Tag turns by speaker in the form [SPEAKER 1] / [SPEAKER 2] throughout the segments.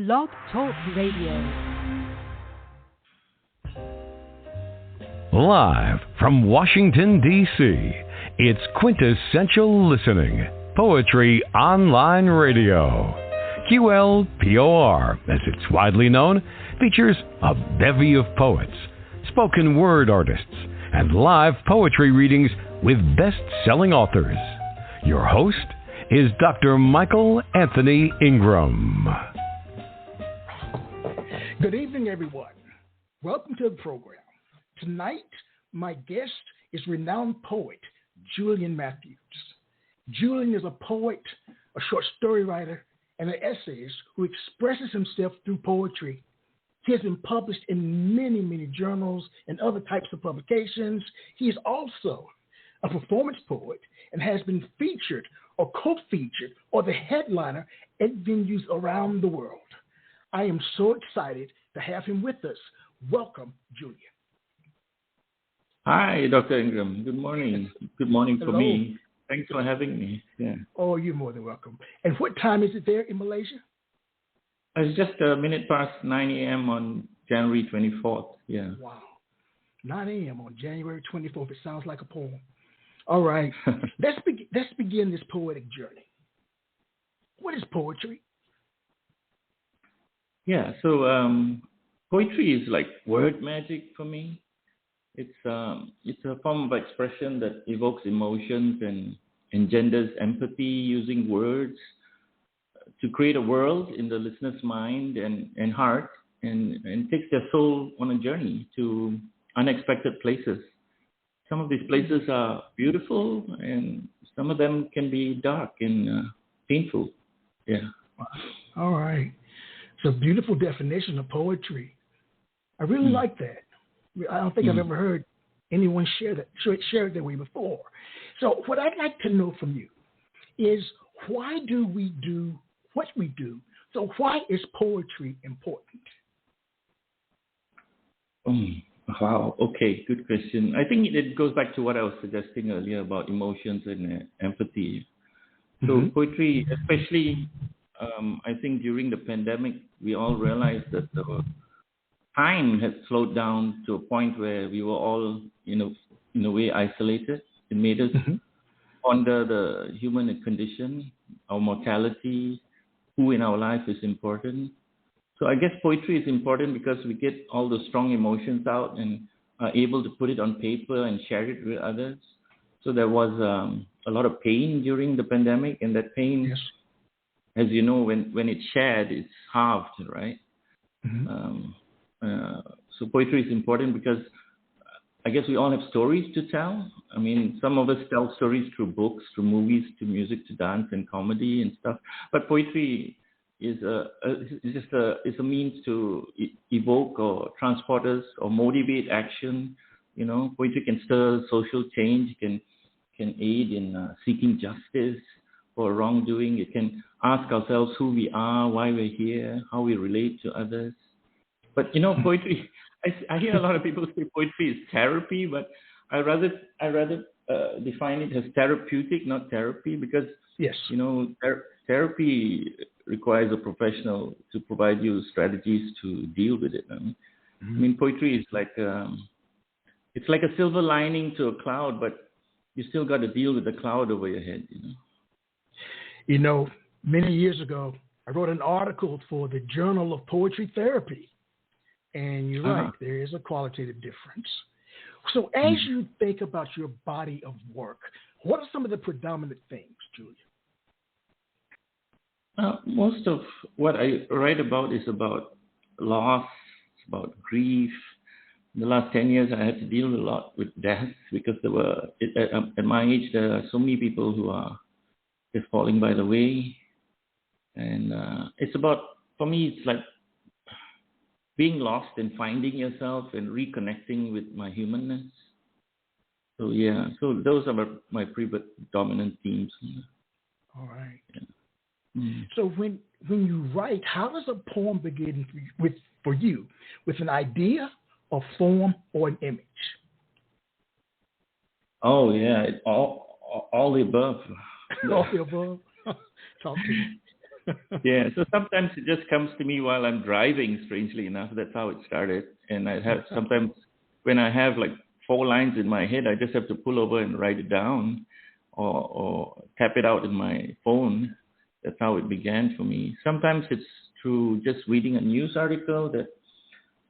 [SPEAKER 1] Blog Talk Radio.
[SPEAKER 2] Live from Washington, D.C., it's Quintessential Listening, Poetry Online Radio. QLPOR, as it's widely known, features a bevy of poets, spoken word artists, and live poetry readings with best-selling authors. Your host is Dr. Michael Anthony Ingram.
[SPEAKER 3] Good evening, everyone. Welcome to the program. Tonight, my guest is renowned poet Julian Matthewes. Julian is a poet, a short story writer, and an essayist who expresses himself through poetry. He has been published in many, many journals and other types of publications. He is also a performance poet and has been featured or co-featured or the headliner at venues around the world. I am so excited to have him with us. Welcome, Julian.
[SPEAKER 4] Hi, Dr. Ingram. Good morning. Good morning for
[SPEAKER 3] Hello.
[SPEAKER 4] me. Thanks for having me. Yeah.
[SPEAKER 3] Oh, you're more than welcome. And what time is it there in Malaysia?
[SPEAKER 4] It's just a minute past 9 a.m. on January 24th. Yeah.
[SPEAKER 3] Wow. 9 a.m. on January 24th. It sounds like a poem. All right. Let's begin this poetic journey. What is poetry?
[SPEAKER 4] Yeah. So poetry is like word magic for me. It's a form of expression that evokes emotions and engenders empathy using words to create a world in the listener's mind and heart and takes their soul on a journey to unexpected places. Some of these places are beautiful and some of them can be dark and painful. Yeah.
[SPEAKER 3] All right. It's a beautiful definition of poetry. I really like that. I don't think I've ever heard anyone share it that way before. So what I'd like to know from you is why do we do what we do? So why is poetry important?
[SPEAKER 4] Wow. Okay. Good question. I think it goes back to what I was suggesting earlier about emotions and empathy. So poetry, especially, I think during the pandemic, we all realized that the time had slowed down to a point where we were all, in a way, isolated. It made us ponder the human condition, our mortality, who in our life is important. So I guess poetry is important because we get all the strong emotions out and are able to put it on paper and share it with others. So there was a lot of pain during the pandemic, and that pain,
[SPEAKER 3] Yes.
[SPEAKER 4] as you know, when it's shared, it's halved, right? So poetry is important because I guess we all have stories to tell. I mean, some of us tell stories through books, through movies, to music, to dance and comedy and stuff. But poetry is a means to evoke or transport us or motivate action. Poetry can stir social change, can aid in seeking justice for wrongdoing. It can ask ourselves who we are, why we're here, how we relate to others. But poetry, I hear a lot of people say poetry is therapy, but I rather define it as therapeutic, not therapy, because
[SPEAKER 3] Yes.
[SPEAKER 4] Therapy requires a professional to provide you strategies to deal with it. I mean, poetry is like it's like a silver lining to a cloud, but you still got to deal with the cloud over your head.
[SPEAKER 3] Many years ago, I wrote an article for the Journal of Poetry Therapy. And you're right, there is a qualitative difference. So as you think about your body of work, what are some of the predominant things, Julian?
[SPEAKER 4] Most of what I write about is about loss, about grief. In the last 10 years, I had to deal a lot with death because at my age, there are so many people who are just falling by the way. And it's about, for me, it's like being lost and finding yourself and reconnecting with my humanness. So those are my predominant themes.
[SPEAKER 3] All right.
[SPEAKER 4] Yeah.
[SPEAKER 3] So when you write, how does a poem begin for you? With an idea, a form, or an image?
[SPEAKER 4] Oh yeah, all the above.
[SPEAKER 3] All the above. Talk to me.
[SPEAKER 4] Yeah, so sometimes it just comes to me while I'm driving, strangely enough. That's how it started. And I have sometimes when I have like 4 lines in my head, I just have to pull over and write it down or tap it out in my phone. That's how it began for me. Sometimes it's through just reading a news article that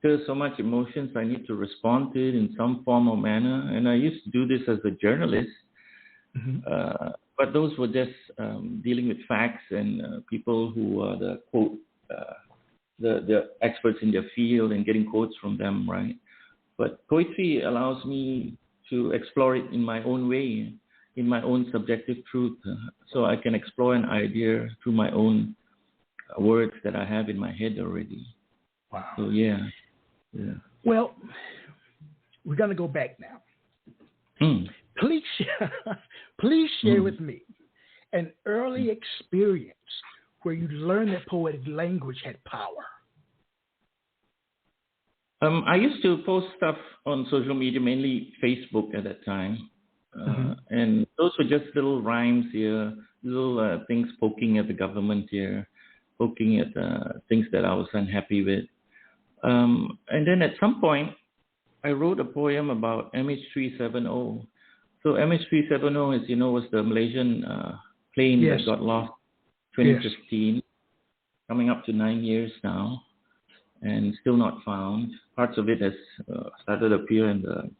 [SPEAKER 4] there's so much emotions, I need to respond to it in some form or manner. And I used to do this as a journalist. But those were just dealing with facts and people who are the quote, the experts in their field and getting quotes from them, right? But poetry allows me to explore it in my own way, in my own subjective truth. So I can explore an idea through my own words that I have in my head already.
[SPEAKER 3] Wow.
[SPEAKER 4] So yeah.
[SPEAKER 3] Well, we're going to go back now. Please share with me an early experience where you learned that poetic language had power.
[SPEAKER 4] I used to post stuff on social media, mainly Facebook at that time. And those were just little rhymes here, little things poking at the government here, poking at things that I was unhappy with. And then at some point, I wrote a poem about MH370. So MH370, as you know, was the Malaysian plane that got lost 2015, coming up to 9 years now, and still not found. Parts of it has started to appear in the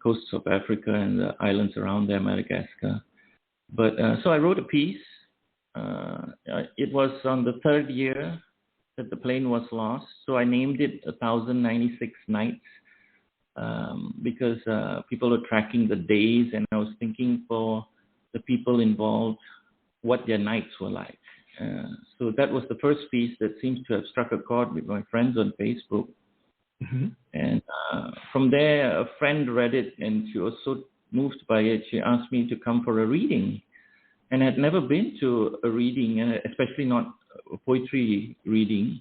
[SPEAKER 4] coasts of Africa and the islands around there, Madagascar. But so I wrote a piece. It was on the 3rd year that the plane was lost. So I named it 1096 Nights. Because people were tracking the days, and I was thinking for the people involved what their nights were like. So that was the first piece that seems to have struck a chord with my friends on Facebook. And from there, a friend read it, and she was so moved by it, she asked me to come for a reading. And I had never been to a reading, especially not a poetry reading.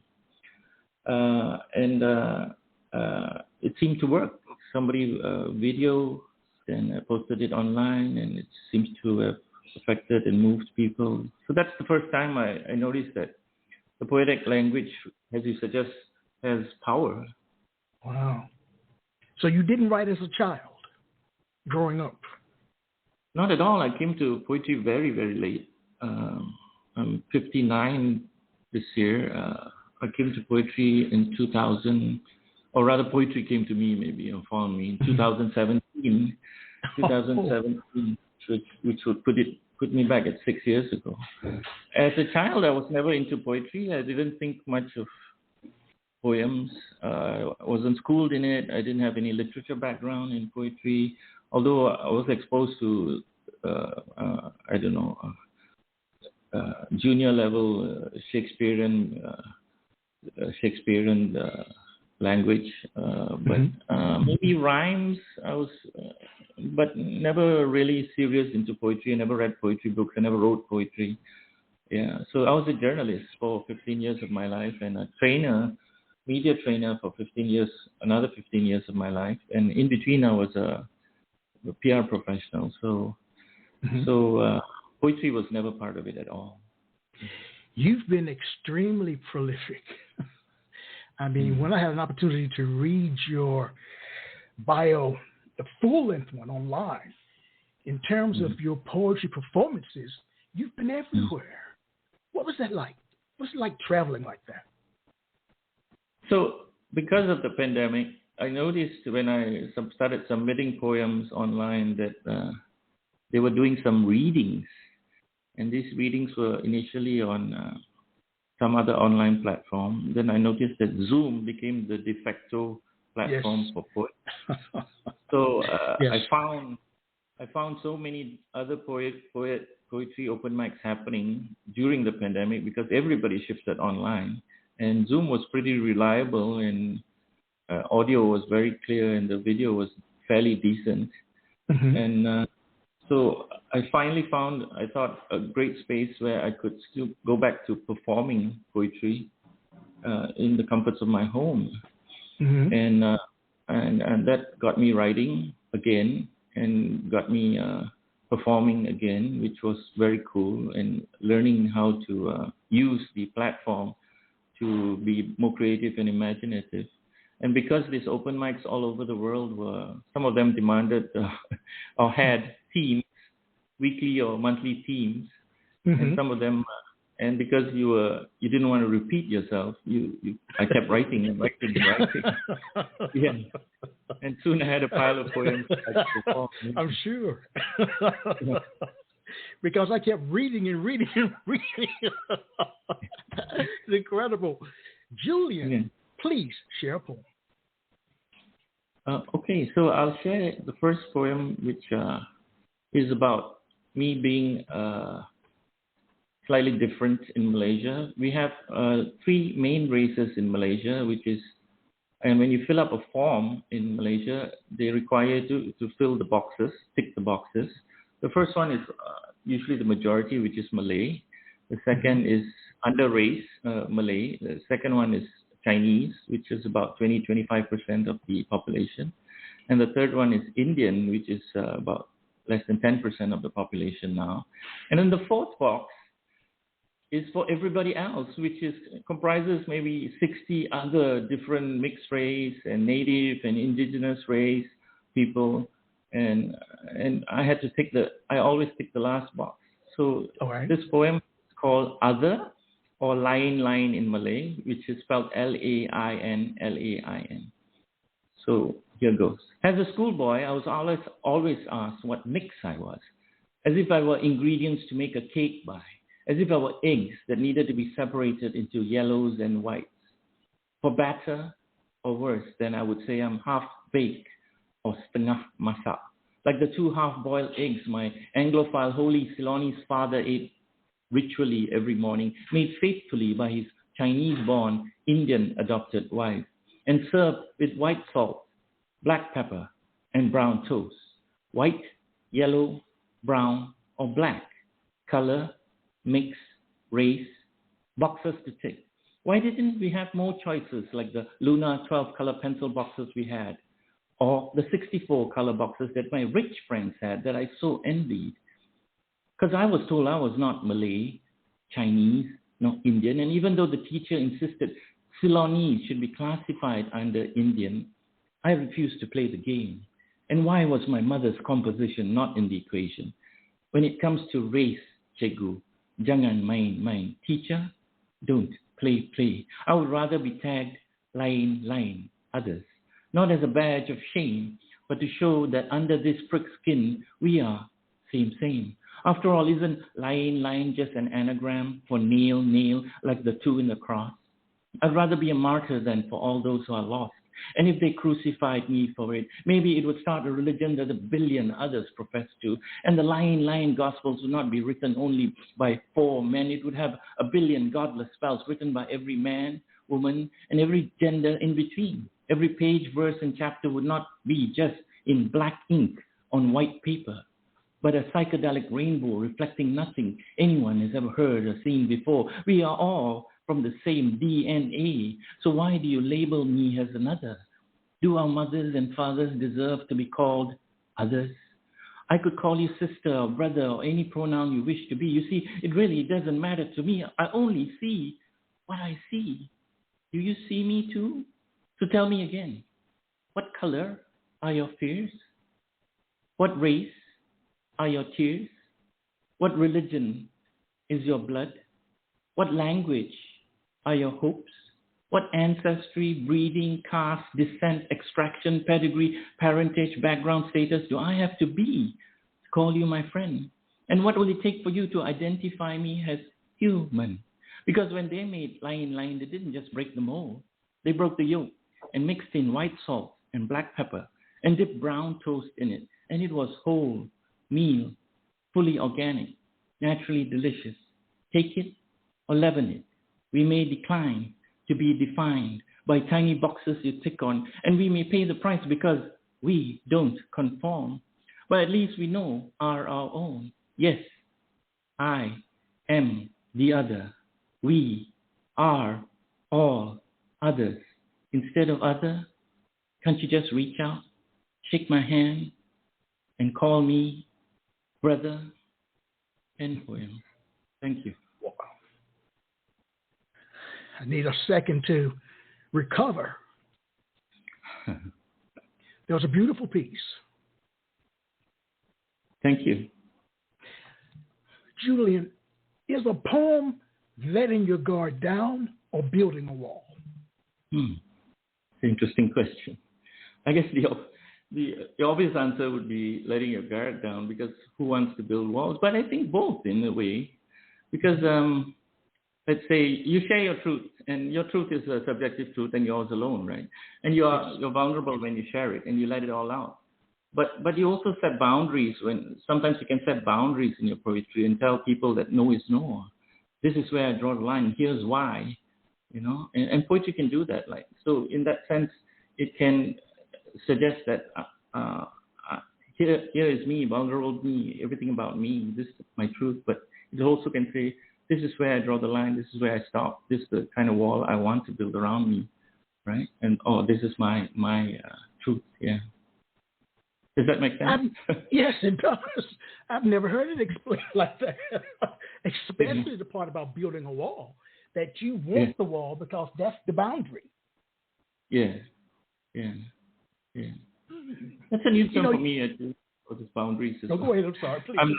[SPEAKER 4] It seemed to work. Somebody video and posted it online, and it seems to have affected and moved people. So that's the first time I noticed that the poetic language, as you suggest, has power.
[SPEAKER 3] Wow. So you didn't write as a child growing up?
[SPEAKER 4] Not at all. I came to poetry very, very late. I'm 59 this year. I came to poetry in 2000. Or rather, poetry came to me, maybe, or found me in 2017. 2017, which would put me back at 6 years ago. As a child, I was never into poetry. I didn't think much of poems. I wasn't schooled in it. I didn't have any literature background in poetry. Although I was exposed to, junior level Shakespearean language, but maybe rhymes. I was, but never really serious into poetry. I never read poetry books. I never wrote poetry. Yeah, so I was a journalist for 15 years of my life, and a media trainer for 15 years, another 15 years of my life, and in between I was a PR professional. So poetry was never part of it at all.
[SPEAKER 3] You've been extremely prolific. I mean, when I had an opportunity to read your bio, the full-length one online, in terms of your poetry performances, you've been everywhere. What was that like? What's it like traveling like that? So, because of the pandemic, I noticed when I started submitting poems online that they were doing some readings. And these readings were initially on some other online platform. Then I noticed that Zoom became the de facto platform for poets. So I found so many other poetry open mics happening during the pandemic because everybody shifted online, and Zoom was pretty reliable, and audio was very clear, and the video was fairly decent. And so I finally found, I thought, a great space where I could still go back to performing poetry in the comforts of my home. And that got me writing again, and got me
[SPEAKER 4] performing again, which was very cool, and learning how to use the platform to be more creative and imaginative. And because these open mics all over the world some of them demanded or had themes, weekly or monthly themes, and some of them, and because you didn't want to repeat yourself, I kept writing and writing and writing. Yeah. And soon I had a pile of poems to perform.
[SPEAKER 3] I'm sure. Because I kept reading and reading and reading. It's incredible. Julian, please share a poem.
[SPEAKER 4] Okay, so I'll share the first poem, which is about me being slightly different in Malaysia. We have 3 main races in Malaysia, which is, and when you fill up a form in Malaysia, they require you to fill the boxes, tick the boxes. The first one is usually the majority, which is Malay. The second is under race, Malay. The second one is Chinese, which is about 20-25% of the population. And the third one is Indian, which is about less than 10% of the population now. And then the fourth box is for everybody else, which comprises maybe 60 other different mixed race and native and indigenous race people. And I had to I always tick the last box. So This poem is called Other, or Lain in Malay, which is spelled Lain. So here goes. As a schoolboy, I was always asked what mix I was, as if I were ingredients to make a cake by, as if I were eggs that needed to be separated into yellows and whites. For better or worse, then I would say I'm half-baked or setengah masak, like the 2 half-boiled eggs my Anglophile holy Ceylonese father ate ritually every morning, made faithfully by his Chinese-born Indian-adopted wife, and served with white salt, black pepper, and brown toast. White, yellow, brown, or black. Color, mix, race, boxes to tick. Why didn't we have more choices like the Luna 12-color pencil boxes we had, or the 64-color boxes that my rich friends had that I so envied? Because I was told I was not Malay, Chinese, nor Indian, and even though the teacher insisted Ceylonese should be classified under Indian, I refused to play the game. And why was my mother's composition not in the equation? When it comes to race, cikgu, jangan main. Teacher, don't play. I would rather be tagged lain, others. Not as a badge of shame, but to show that under this prick skin, we are same. After all, isn't lain just an anagram for nail, like the 2 in the cross? I'd rather be a martyr than for all those who are lost. And if they crucified me for it, maybe it would start a religion that 1 billion others profess to. And the lain Gospels would not be written only by 4 men. It would have 1 billion godless spells written by every man, woman, and every gender in between. Every page, verse, and chapter would not be just in black ink on white paper, but a psychedelic rainbow reflecting nothing anyone has ever heard or seen before. We are all from the same DNA. So why do you label me as another? Do our mothers and fathers deserve to be called others? I could call you sister or brother or any pronoun you wish to be. You see, it really doesn't matter to me. I only see what I see. Do you see me too? So tell me again, what color are your fears? What race are your tears? What religion is your blood? What language are your hopes? What ancestry, breeding, caste, descent, extraction, pedigree, parentage, background, status do I have to be to call you my friend? And what will it take for you to identify me as human? Because when they made lain, they didn't just break the mold. They broke the yolk and mixed in white salt and black pepper and dipped brown toast in it. And it was whole meal, fully organic, naturally delicious. Take it or leaven it. We may decline to be defined by tiny boxes you tick on, and we may pay the price because we don't conform. But at least we know are our own. Yes, I am the other. We are all others. Instead of other, can't you just reach out, shake my hand, and call me brother, and poem. Thank you.
[SPEAKER 3] Wow. I need a second to recover. There was a beautiful piece.
[SPEAKER 4] Thank you.
[SPEAKER 3] Julian, is a poem letting your guard down or building a wall?
[SPEAKER 4] Interesting question. I guess the obvious answer would be letting your guard down, because who wants to build walls? But I think both in a way, because let's say you share your truth, and your truth is a subjective truth, and yours alone, right? And you're vulnerable when you share it and you let it all out. But you also set boundaries. When sometimes you can set boundaries in your poetry and tell people that no is no. This is where I draw the line. Here's why, And poetry can do that. Like, so in that sense, it can suggest that here is me, vulnerable me, everything about me. This is my truth. But it also can say, this is where I draw the line. This is where I stop. This is the kind of wall I want to build around me, right? And this is my truth. Yeah. Does that make sense?
[SPEAKER 3] Yes, it does. I've never heard it explained like that, especially the part about building a wall, that you want the wall because that's the boundary. Yeah.
[SPEAKER 4] That's a new term for me, for these boundaries.
[SPEAKER 3] No, go ahead. I'm sorry. Please.
[SPEAKER 4] I'm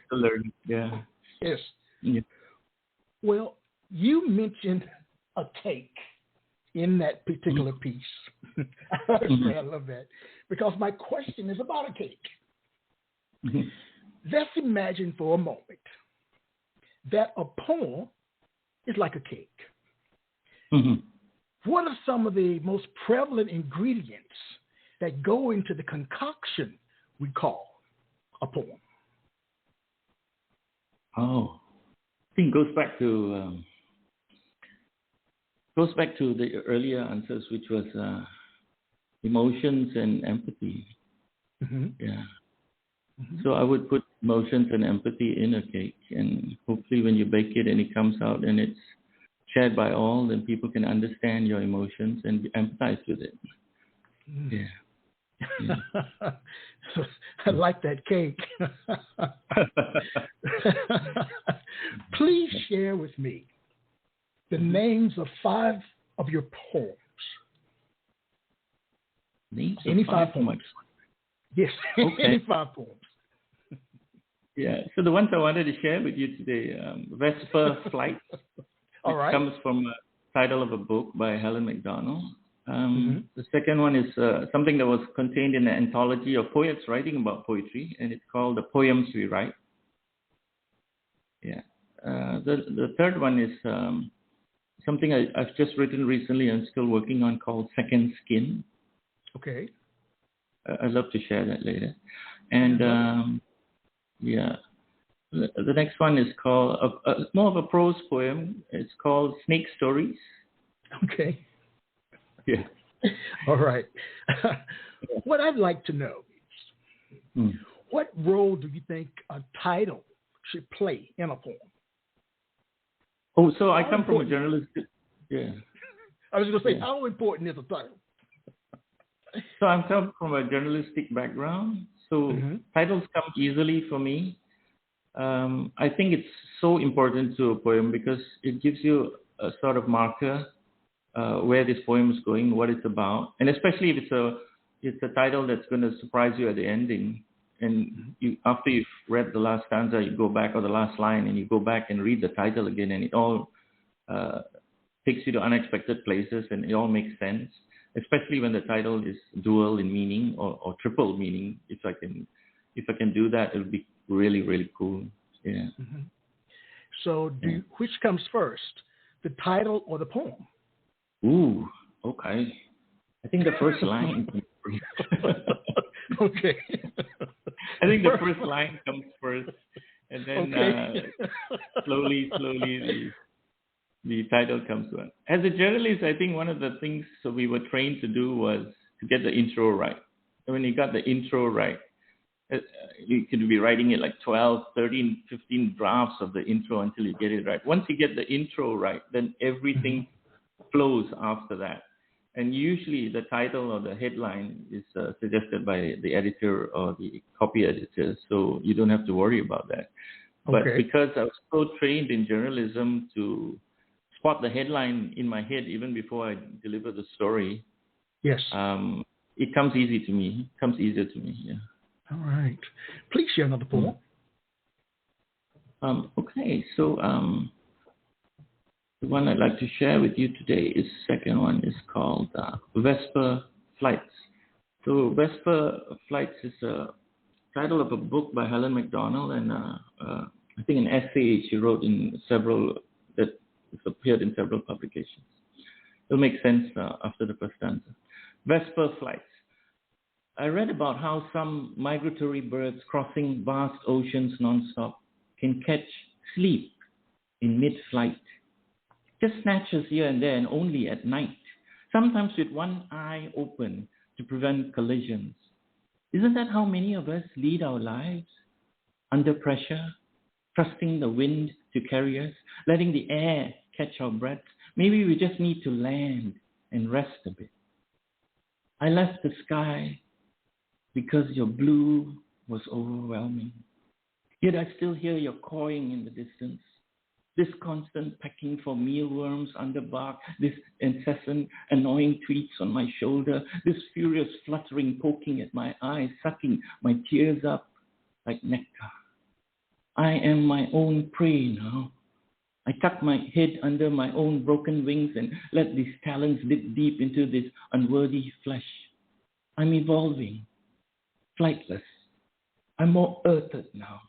[SPEAKER 4] still learning. Yeah.
[SPEAKER 3] Yes.
[SPEAKER 4] Yeah.
[SPEAKER 3] Well, you mentioned a cake in that particular piece. I love that. Because my question is about a cake. Let's imagine for a moment that a poem is like a cake. What are some of the most prevalent ingredients that go into the concoction we call a poem?
[SPEAKER 4] I think it goes back to the earlier answers, which was emotions and empathy. Yeah. So I would put emotions and empathy in a cake, and hopefully when you bake it and it comes out and it's shared by all, then people can understand your emotions and empathize with it. Yeah.
[SPEAKER 3] I like that cake. Please share with me the names of 5 of your poems.
[SPEAKER 4] Any
[SPEAKER 3] 5 poems. Yes,
[SPEAKER 4] okay.
[SPEAKER 3] Any 5 poems.
[SPEAKER 4] Yeah, so the ones I wanted to share with you today, Vesper Flight,
[SPEAKER 3] All right.
[SPEAKER 4] comes from a title of a book by Helen MacDonald. The second one is something that was contained in an anthology of poets writing about poetry, and it's called The Poems We Write. Yeah. The third one is something I've just written recently and still working on, called Second Skin.
[SPEAKER 3] Okay.
[SPEAKER 4] I'd love to share that later. And the next one is called more of a prose poem. It's called Snake Stories.
[SPEAKER 3] Okay.
[SPEAKER 4] Yeah.
[SPEAKER 3] All right. What I'd like to know is, what role do you think a title should play in a poem?
[SPEAKER 4] Oh, so I come from a journalistic. Yeah.
[SPEAKER 3] I was going to say, how important is a title?
[SPEAKER 4] So I'm come from a journalistic background, so titles come easily for me. I think it's so important to a poem because it gives you a sort of marker where this poem is going, what it's about, and especially if it's a title that's going to surprise you at the ending. And after you've read the last stanza, you go back, or the last line, and you go back and read the title again, and it all takes you to unexpected places, and it all makes sense. Especially when the title is dual in meaning or triple meaning. If I can do that, it would be really, really cool. Yeah.
[SPEAKER 3] So which comes first, the title or the poem?
[SPEAKER 4] Ooh, okay. I think the first line.
[SPEAKER 3] Okay.
[SPEAKER 4] I think the first line comes first, and then slowly the title comes on. As a journalist, I think one of the things we were trained to do was to get the intro right. And when you got the intro right, you could be writing it like 12, 13, 15 drafts of the intro until you get it right. Once you get the intro right, then everything flows after that. And usually the title or the headline is suggested by the editor or the copy editor, so you don't have to worry about that. But because I was so trained in journalism to spot the headline in my head even before I deliver the story,
[SPEAKER 3] yes,
[SPEAKER 4] it comes easy to me. It comes easier to me. Yeah.
[SPEAKER 3] All right. Please share another poem.
[SPEAKER 4] Okay, so the one I'd like to share with you today is second one is called Vesper Flights. So Vesper Flights is a title of a book by Helen MacDonald, and I think an essay she wrote in several that appeared in several publications. It'll make sense after the first stanza. Vesper Flights. I read about how some migratory birds crossing vast oceans nonstop can catch sleep in mid-flight. Just snatches here and there, and only at night, sometimes with one eye open to prevent collisions. Isn't that how many of us lead our lives? Under pressure, trusting the wind to carry us, letting the air catch our breath. Maybe we just need to land and rest a bit. I left the sky because your blue was overwhelming. Yet I still hear your cawing in the distance. This constant pecking for mealworms under bark, this incessant annoying tweets on my shoulder, this furious fluttering poking at my eyes, sucking my tears up like nectar. I am my own prey now. I tuck my head under my own broken wings and let these talons dip deep into this unworthy flesh. I'm evolving, flightless. I'm more earthed now,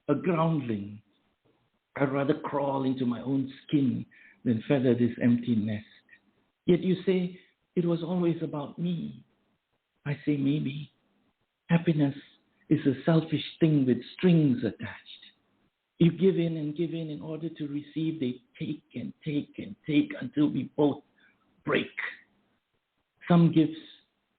[SPEAKER 4] a groundling. I'd rather crawl into my own skin than feather this empty nest. Yet you say it was always about me. I say maybe. Happiness is a selfish thing with strings attached. You give in order to receive. They take and take and take until we both break. Some gifts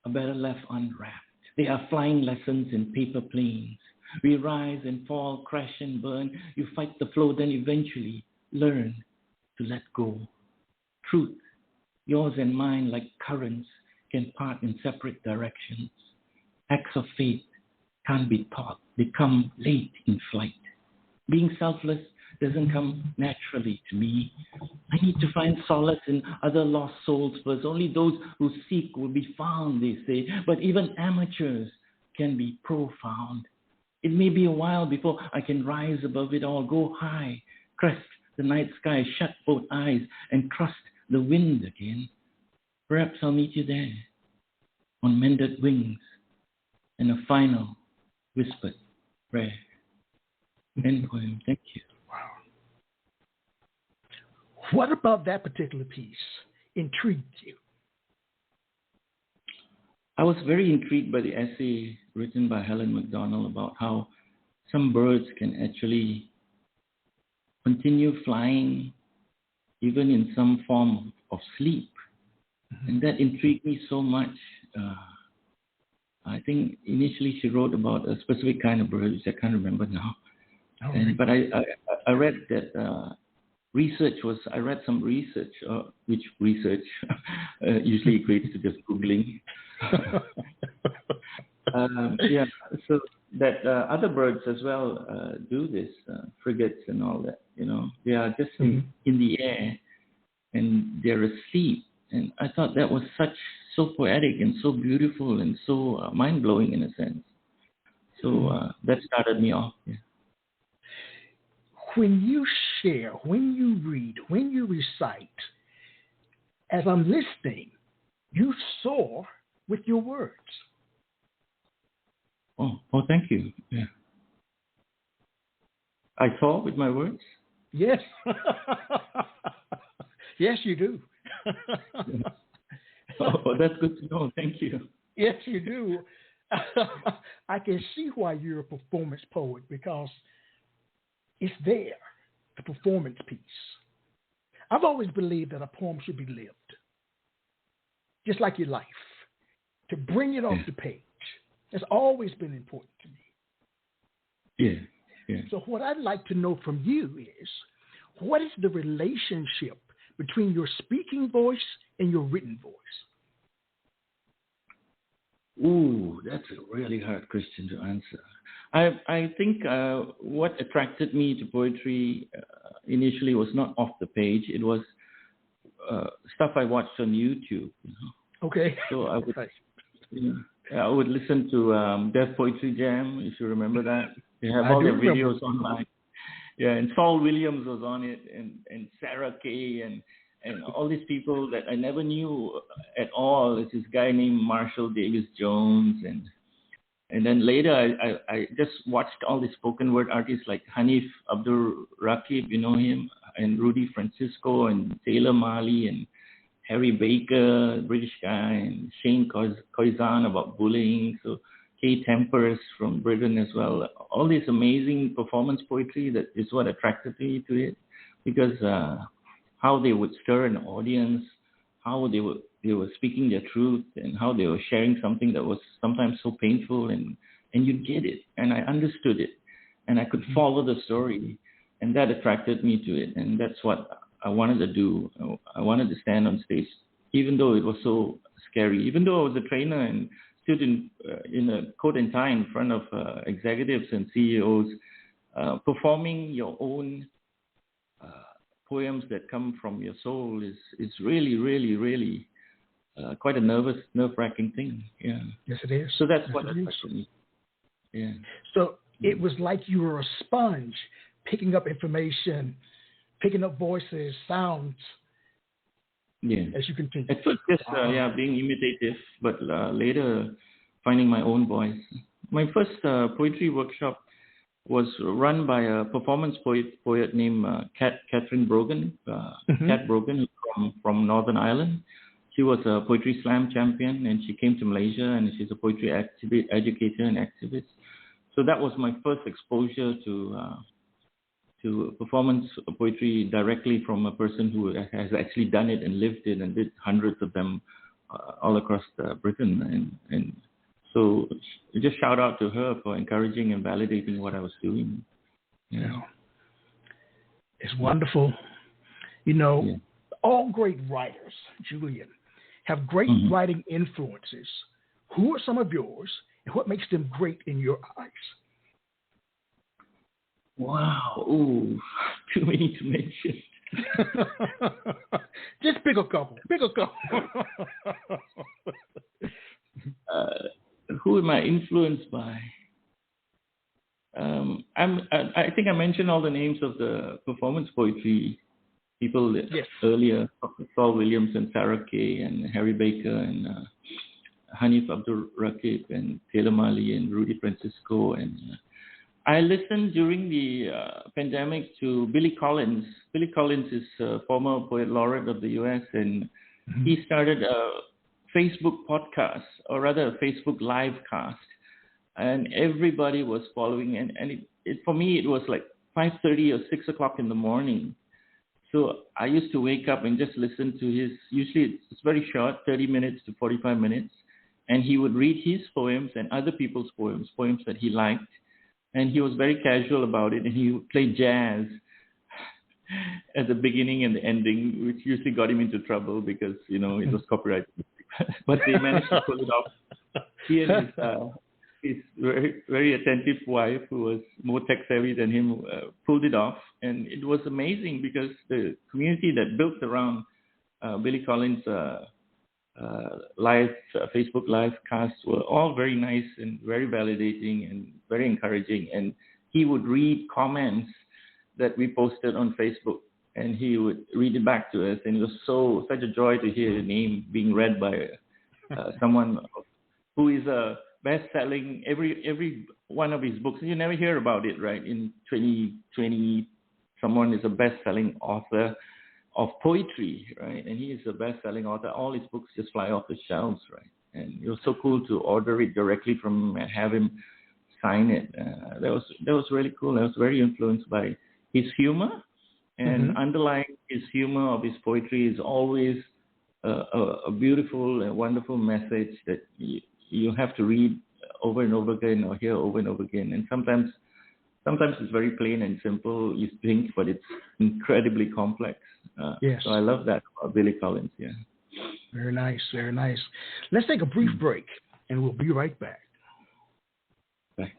[SPEAKER 4] are better left unwrapped. They are flying lessons in paper planes. We rise and fall, crash and burn. You fight the flow, then eventually learn to let go. Truth, yours and mine, like currents, can part in separate directions. Acts of faith can't be taught. They come late in flight. Being selfless doesn't come naturally to me. I need to find solace in other lost souls first. Only those who seek will be found, they say. But even amateurs can be profound. It may be a while before I can rise above it all, go high, crest the night sky, shut both eyes, and trust the wind again. Perhaps I'll meet you there, on mended wings, and a final whispered prayer. End poem. Thank you.
[SPEAKER 3] Wow. What about that particular piece intrigued you?
[SPEAKER 4] I was very intrigued by the essay written by Helen MacDonald about how some birds can actually continue flying even in some form of sleep. Mm-hmm. And that intrigued me so much. I think initially she wrote about a specific kind of bird, which I can't remember now. But I read that I read some research, which research usually equates to just Googling. So that other birds as well do this, frigates and all that, they are just in the air and they're asleep. And I thought that was so poetic and so beautiful and so mind-blowing in a sense. So that started me off. Yeah.
[SPEAKER 3] When you share, when you read, when you recite, as I'm listening, you soar with your words.
[SPEAKER 4] Oh, thank you. Yeah. I soar with my words?
[SPEAKER 3] Yes. Yes, you do.
[SPEAKER 4] Oh, that's good to know. Thank you.
[SPEAKER 3] Yes, you do. I can see why you're a performance poet, because it's there, the performance piece. I've always believed that a poem should be lived, just like your life. To bring it off the page has always been important to me.
[SPEAKER 4] Yeah.
[SPEAKER 3] So what I'd like to know from you is, what is the relationship between your speaking voice and your written voice?
[SPEAKER 4] Ooh, that's a really hard question to answer. I think what attracted me to poetry initially was not off the page. It was stuff I watched on YouTube.
[SPEAKER 3] Okay.
[SPEAKER 4] So I would, I would listen to Deaf Poetry Jam, if you remember that. They have all their videos online. Yeah, and Saul Williams was on it, and Sarah Kay, and all these people that I never knew at all. It's this guy named Marshall Davis Jones, and then later I just watched all these spoken word artists like Hanif Abdul Rakib, you know him, and Rudy Francisco, and Taylor Marley, and Harry Baker, British guy, and Shane Koizan about bullying. So Kay Tempers from Britain as well. All this amazing performance poetry, that is what attracted me to it, because how they would stir an audience, how they were speaking their truth, and how they were sharing something that was sometimes so painful, and you'd get it, and I understood it, and I could follow the story, and that attracted me to it, and that's what I wanted to do. I wanted to stand on stage, even though it was so scary, even though I was a trainer and stood in a coat and tie in front of executives and CEOs, performing your own poems that come from your soul is really, really, really quite a nerve-wracking thing. Yeah.
[SPEAKER 3] Yes, it is.
[SPEAKER 4] So that's what attracted me. Yeah.
[SPEAKER 3] So it was like you were a sponge, picking up information, picking up voices, sounds.
[SPEAKER 4] Yeah.
[SPEAKER 3] As you continue.
[SPEAKER 4] At first, just being imitative, but later finding my own voice. My first poetry workshop was run by a performance poet named Catherine Brogan, Cat Brogan, from Northern Ireland. She was a poetry slam champion, and she came to Malaysia, and she's a poetry educator and activist. So that was my first exposure to performance poetry directly from a person who has actually done it and lived it and did hundreds of them all across Britain. And so just shout out to her for encouraging and validating what I was doing. Yeah.
[SPEAKER 3] It's wonderful. All great writers, Julian, have great writing influences. Who are some of yours, and what makes them great in your eyes?
[SPEAKER 4] Wow. Ooh, too many to mention.
[SPEAKER 3] Just pick a couple.
[SPEAKER 4] Who am I influenced by? I think I mentioned all the names of the performance poetry people earlier. Saul Williams and Sarah Kay and Harry Baker and Hanif Abdul Rakib and Taylor Marley and Rudy Francisco. And I listened during the pandemic to Billy Collins. Billy Collins is a former poet laureate of the U.S. and he started a Facebook podcast, or rather a Facebook live cast, and everybody was following. And it for me, it was like 5:30 or 6 o'clock in the morning. So I used to wake up and just listen to his. Usually it's very short, 30 minutes to 45 minutes, and he would read his poems and other people's poems that he liked. And he was very casual about it, and he would play jazz at the beginning and the ending, which usually got him into trouble because, it was copyright. But they managed to pull it off. He and his very, very attentive wife, who was more tech-savvy than him, pulled it off. And it was amazing because the community that built around Billy Collins' Facebook live casts were all very nice and very validating and very encouraging. And he would read comments that we posted on Facebook, and he would read it back to us. And it was such a joy to hear your name being read by someone who is a best-selling, every one of his books. You never hear about it, right? In 2020, someone is a best-selling author of poetry, right? And he is a best-selling author. All his books just fly off the shelves, right? And it was so cool to order it directly from him and have him sign it. That was really cool. I was very influenced by his humor, and underlying his humor of his poetry is always a beautiful and wonderful message that you have to read over and over again or hear over and over again. And sometimes it's very plain and simple, you think, but it's incredibly complex.
[SPEAKER 3] Yes.
[SPEAKER 4] So I love that about Billy Collins, yeah.
[SPEAKER 3] Very nice, very nice. Let's take a brief break. and we'll be right back.
[SPEAKER 4] Bye.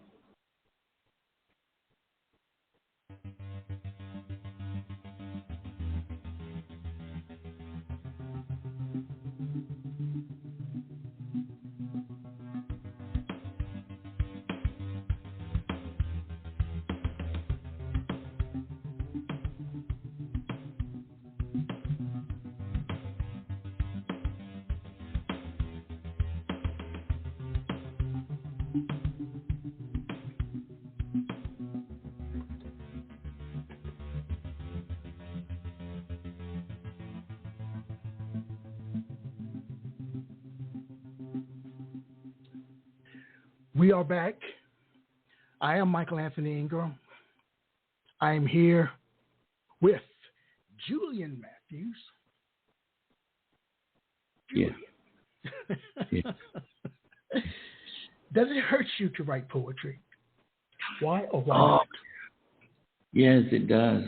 [SPEAKER 3] We are back. I am Michael Anthony Ingram. I am here with Julian Matthews. Julian.
[SPEAKER 4] Yeah.
[SPEAKER 3] Does it hurt you to write poetry? Why or why not?
[SPEAKER 4] Yes, it does.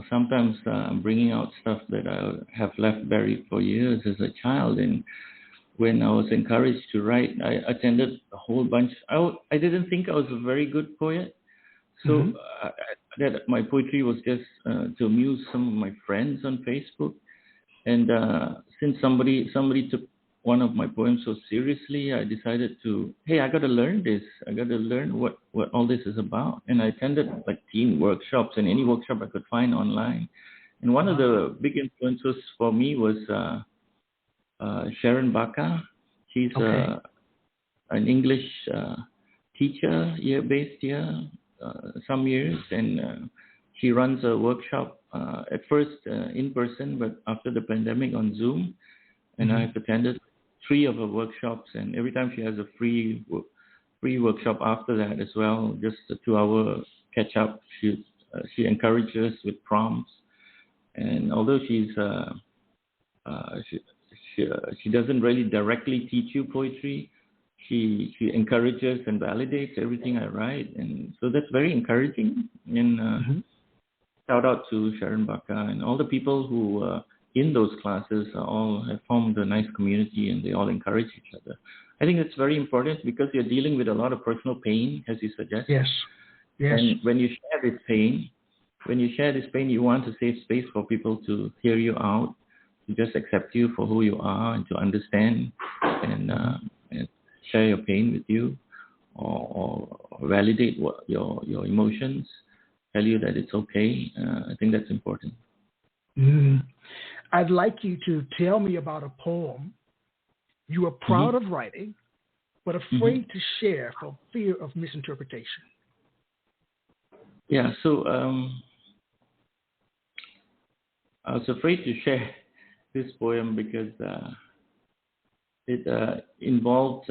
[SPEAKER 4] Sometimes I'm bringing out stuff that I have left buried for years as a child, and when I was encouraged to write, I attended a whole bunch. I didn't think I was a very good poet, so that my poetry was just to amuse some of my friends on Facebook. And since somebody took one of my poems so seriously, I decided I got to learn this. I got to learn what all this is about. And I attended like team workshops and any workshop I could find online. And one of the big influences for me was Sharon Baca. She's an English teacher based here some years, and she runs a workshop at first in person, but after the pandemic on Zoom. And I've attended 3 of her workshops, and every time she has a free workshop after that as well, just a 2-hour catch up. She encourages us with prompts, and although she doesn't really directly teach you poetry, she encourages and validates everything I write, and so that's very encouraging. And shout out to Sharon Baca and all the people who in those classes all have formed a nice community, and they all encourage each other. I think it's very important because you're dealing with a lot of personal pain, as you suggest.
[SPEAKER 3] Yes.
[SPEAKER 4] And when you share this pain, you want to save space for people to hear you out, to just accept you for who you are, and to understand and share your pain with you, or validate your emotions, tell you that it's okay. I think that's important.
[SPEAKER 3] I'd like you to tell me about a poem you are proud of writing, but afraid to share for fear of misinterpretation.
[SPEAKER 4] Yeah, so I was afraid to share this poem because it involved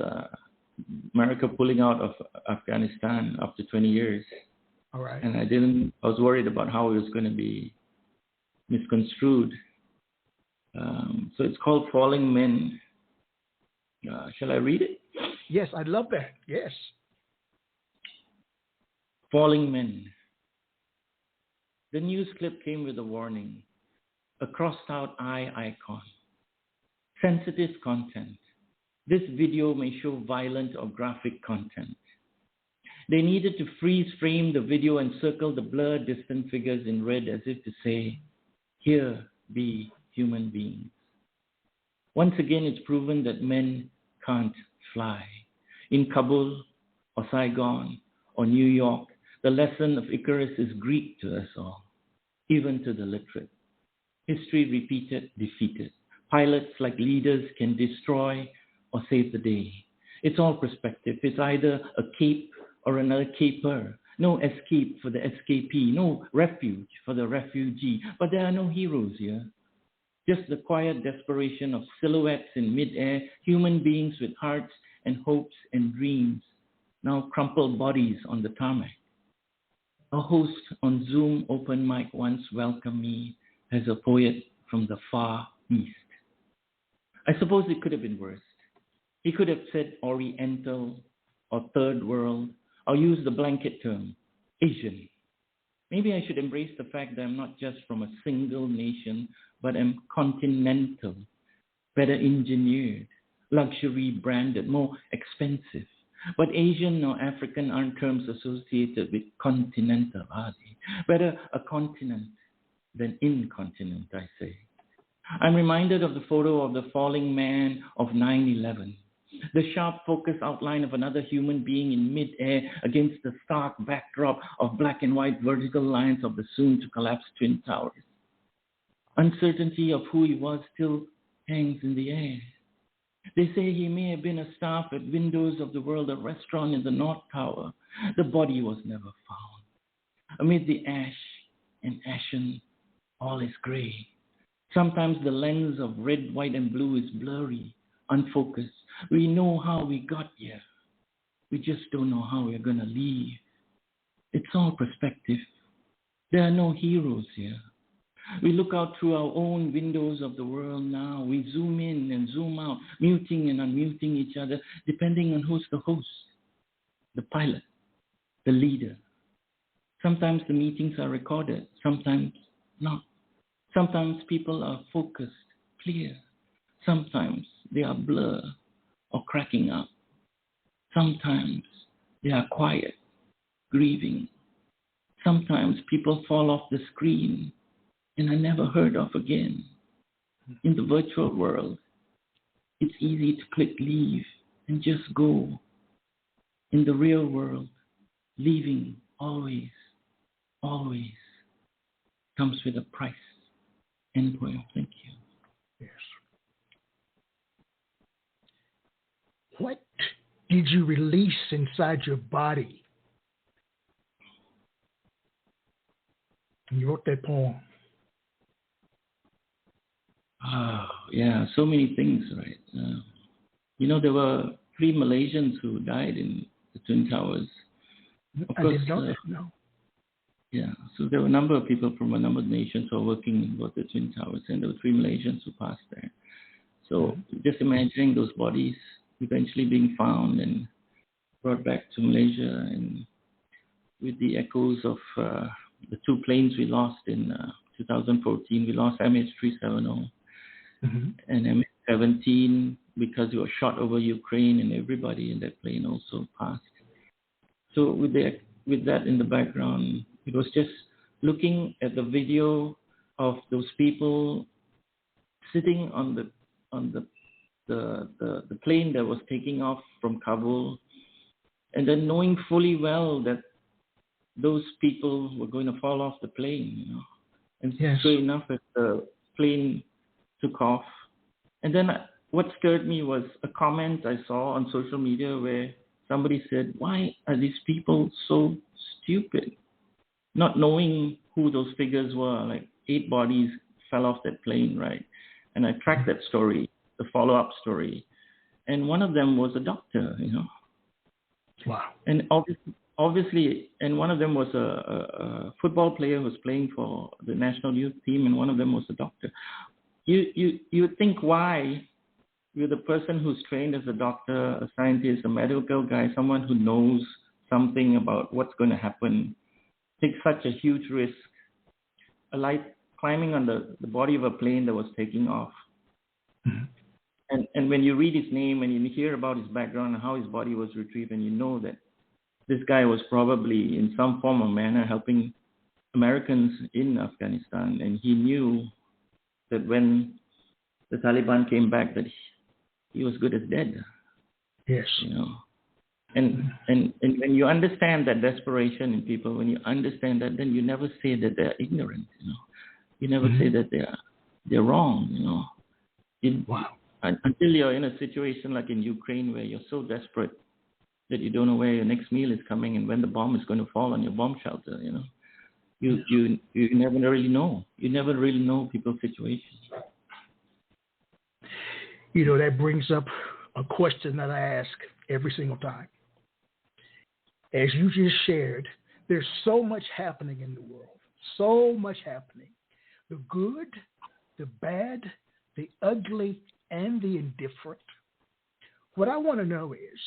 [SPEAKER 4] America pulling out of Afghanistan after 20 years.
[SPEAKER 3] All right.
[SPEAKER 4] And I was worried about how it was going to be misconstrued. So it's called Falling Men. Shall I read it?
[SPEAKER 3] Yes, I'd love that. Yes.
[SPEAKER 4] Falling Men. The news clip came with a warning, a crossed out eye icon. Sensitive content. This video may show violent or graphic content. They needed to freeze frame the video and circle the blurred distant figures in red as if to say, here be human beings. Once again, it's proven that men can't fly. In Kabul or Saigon or New York, the lesson of Icarus is Greek to us all, even to the literate. History repeated, defeated. Pilots like leaders can destroy or save the day. It's all perspective. It's either a cape or another caper. No escape for the escapee. No refuge for the refugee. But there are no heroes here. Just the quiet desperation of silhouettes in midair, human beings with hearts and hopes and dreams, now crumpled bodies on the tarmac. A host on Zoom open mic once welcomed me as a poet from the far east. I suppose it could have been worse. He could have said Oriental or Third World, or used the blanket term, Asian. Maybe I should embrace the fact that I'm not just from a single nation, but am continental, better engineered, luxury branded, more expensive. But Asian or African aren't terms associated with continental, are they? Better a continent than incontinent, I say. I'm reminded of the photo of the falling man of 9/11. The sharp focus outline of another human being in mid-air against the stark backdrop of black and white vertical lines of the soon-to-collapse Twin Towers. Uncertainty of who he was still hangs in the air. They say he may have been a staff at Windows of the World, a restaurant in the North Tower. The body was never found. Amid the ash and ashen, all is gray. Sometimes the lens of red, white, and blue is blurry, unfocused. We know how we got here. We just don't know how we're going to leave. It's all perspective. There are no heroes here. We look out through our own windows of the world now. We zoom in and zoom out, muting and unmuting each other, depending on who's the host, the pilot, the leader. Sometimes the meetings are recorded, sometimes not. Sometimes people are focused, clear. Sometimes they are blur or cracking up. Sometimes they are quiet, grieving. Sometimes people fall off the screen and are never heard of again. In the virtual world, it's easy to click leave and just go. In the real world, leaving always, always comes with a price. End poem. Thank you.
[SPEAKER 3] Yes. What did you release inside your body when you wrote that poem?
[SPEAKER 4] Oh, yeah, so many things, right? There were 3 Malaysians who died in the Twin Towers. Of course,
[SPEAKER 3] I didn't know that, no.
[SPEAKER 4] Yeah, so there were a number of people from a number of nations who were working in both the Twin Towers, and there were 3 Malaysians who passed there. So just imagining those bodies eventually being found and brought back to Malaysia, and with the echoes of the 2 planes we lost in 2014, we lost MH370 and MH17 because it was shot over Ukraine, and everybody in that plane also passed. So with that in the background, it was just looking at the video of those people sitting on the plane that was taking off from Kabul, and then knowing fully well that those people were going to fall off the plane, And sure enough, as the plane took off, and then what stirred me was a comment I saw on social media where somebody said, "Why are these people so stupid?" Not knowing who those figures were, like 8 bodies fell off that plane, right? And I tracked that story, the follow-up story, and one of them was a doctor,
[SPEAKER 3] Wow.
[SPEAKER 4] And obviously, and one of them was a football player who was playing for the national youth team, and one of them was a doctor. You would think, why? You're the person who's trained as a doctor, a scientist, a medical guy, someone who knows something about what's going to happen, take such a huge risk, climbing on the body of a plane that was taking off. And when you read his name and you hear about his background and how his body was retrieved, and you know that this guy was probably in some form or manner helping Americans in Afghanistan, and he knew that when the Taliban came back that he was good as dead.
[SPEAKER 3] Yes.
[SPEAKER 4] And when you understand that desperation in people, when you understand that, then you never say that they're ignorant. You never say that they're wrong.
[SPEAKER 3] Wow.
[SPEAKER 4] Until you're in a situation like in Ukraine where you're so desperate that you don't know where your next meal is coming and when the bomb is going to fall on your bomb shelter. You never really know. You never really know people's situations.
[SPEAKER 3] That brings up a question that I ask every single time. As you just shared, there's so much happening in the world, so much happening. The good, the bad, the ugly, and the indifferent. What I want to know is,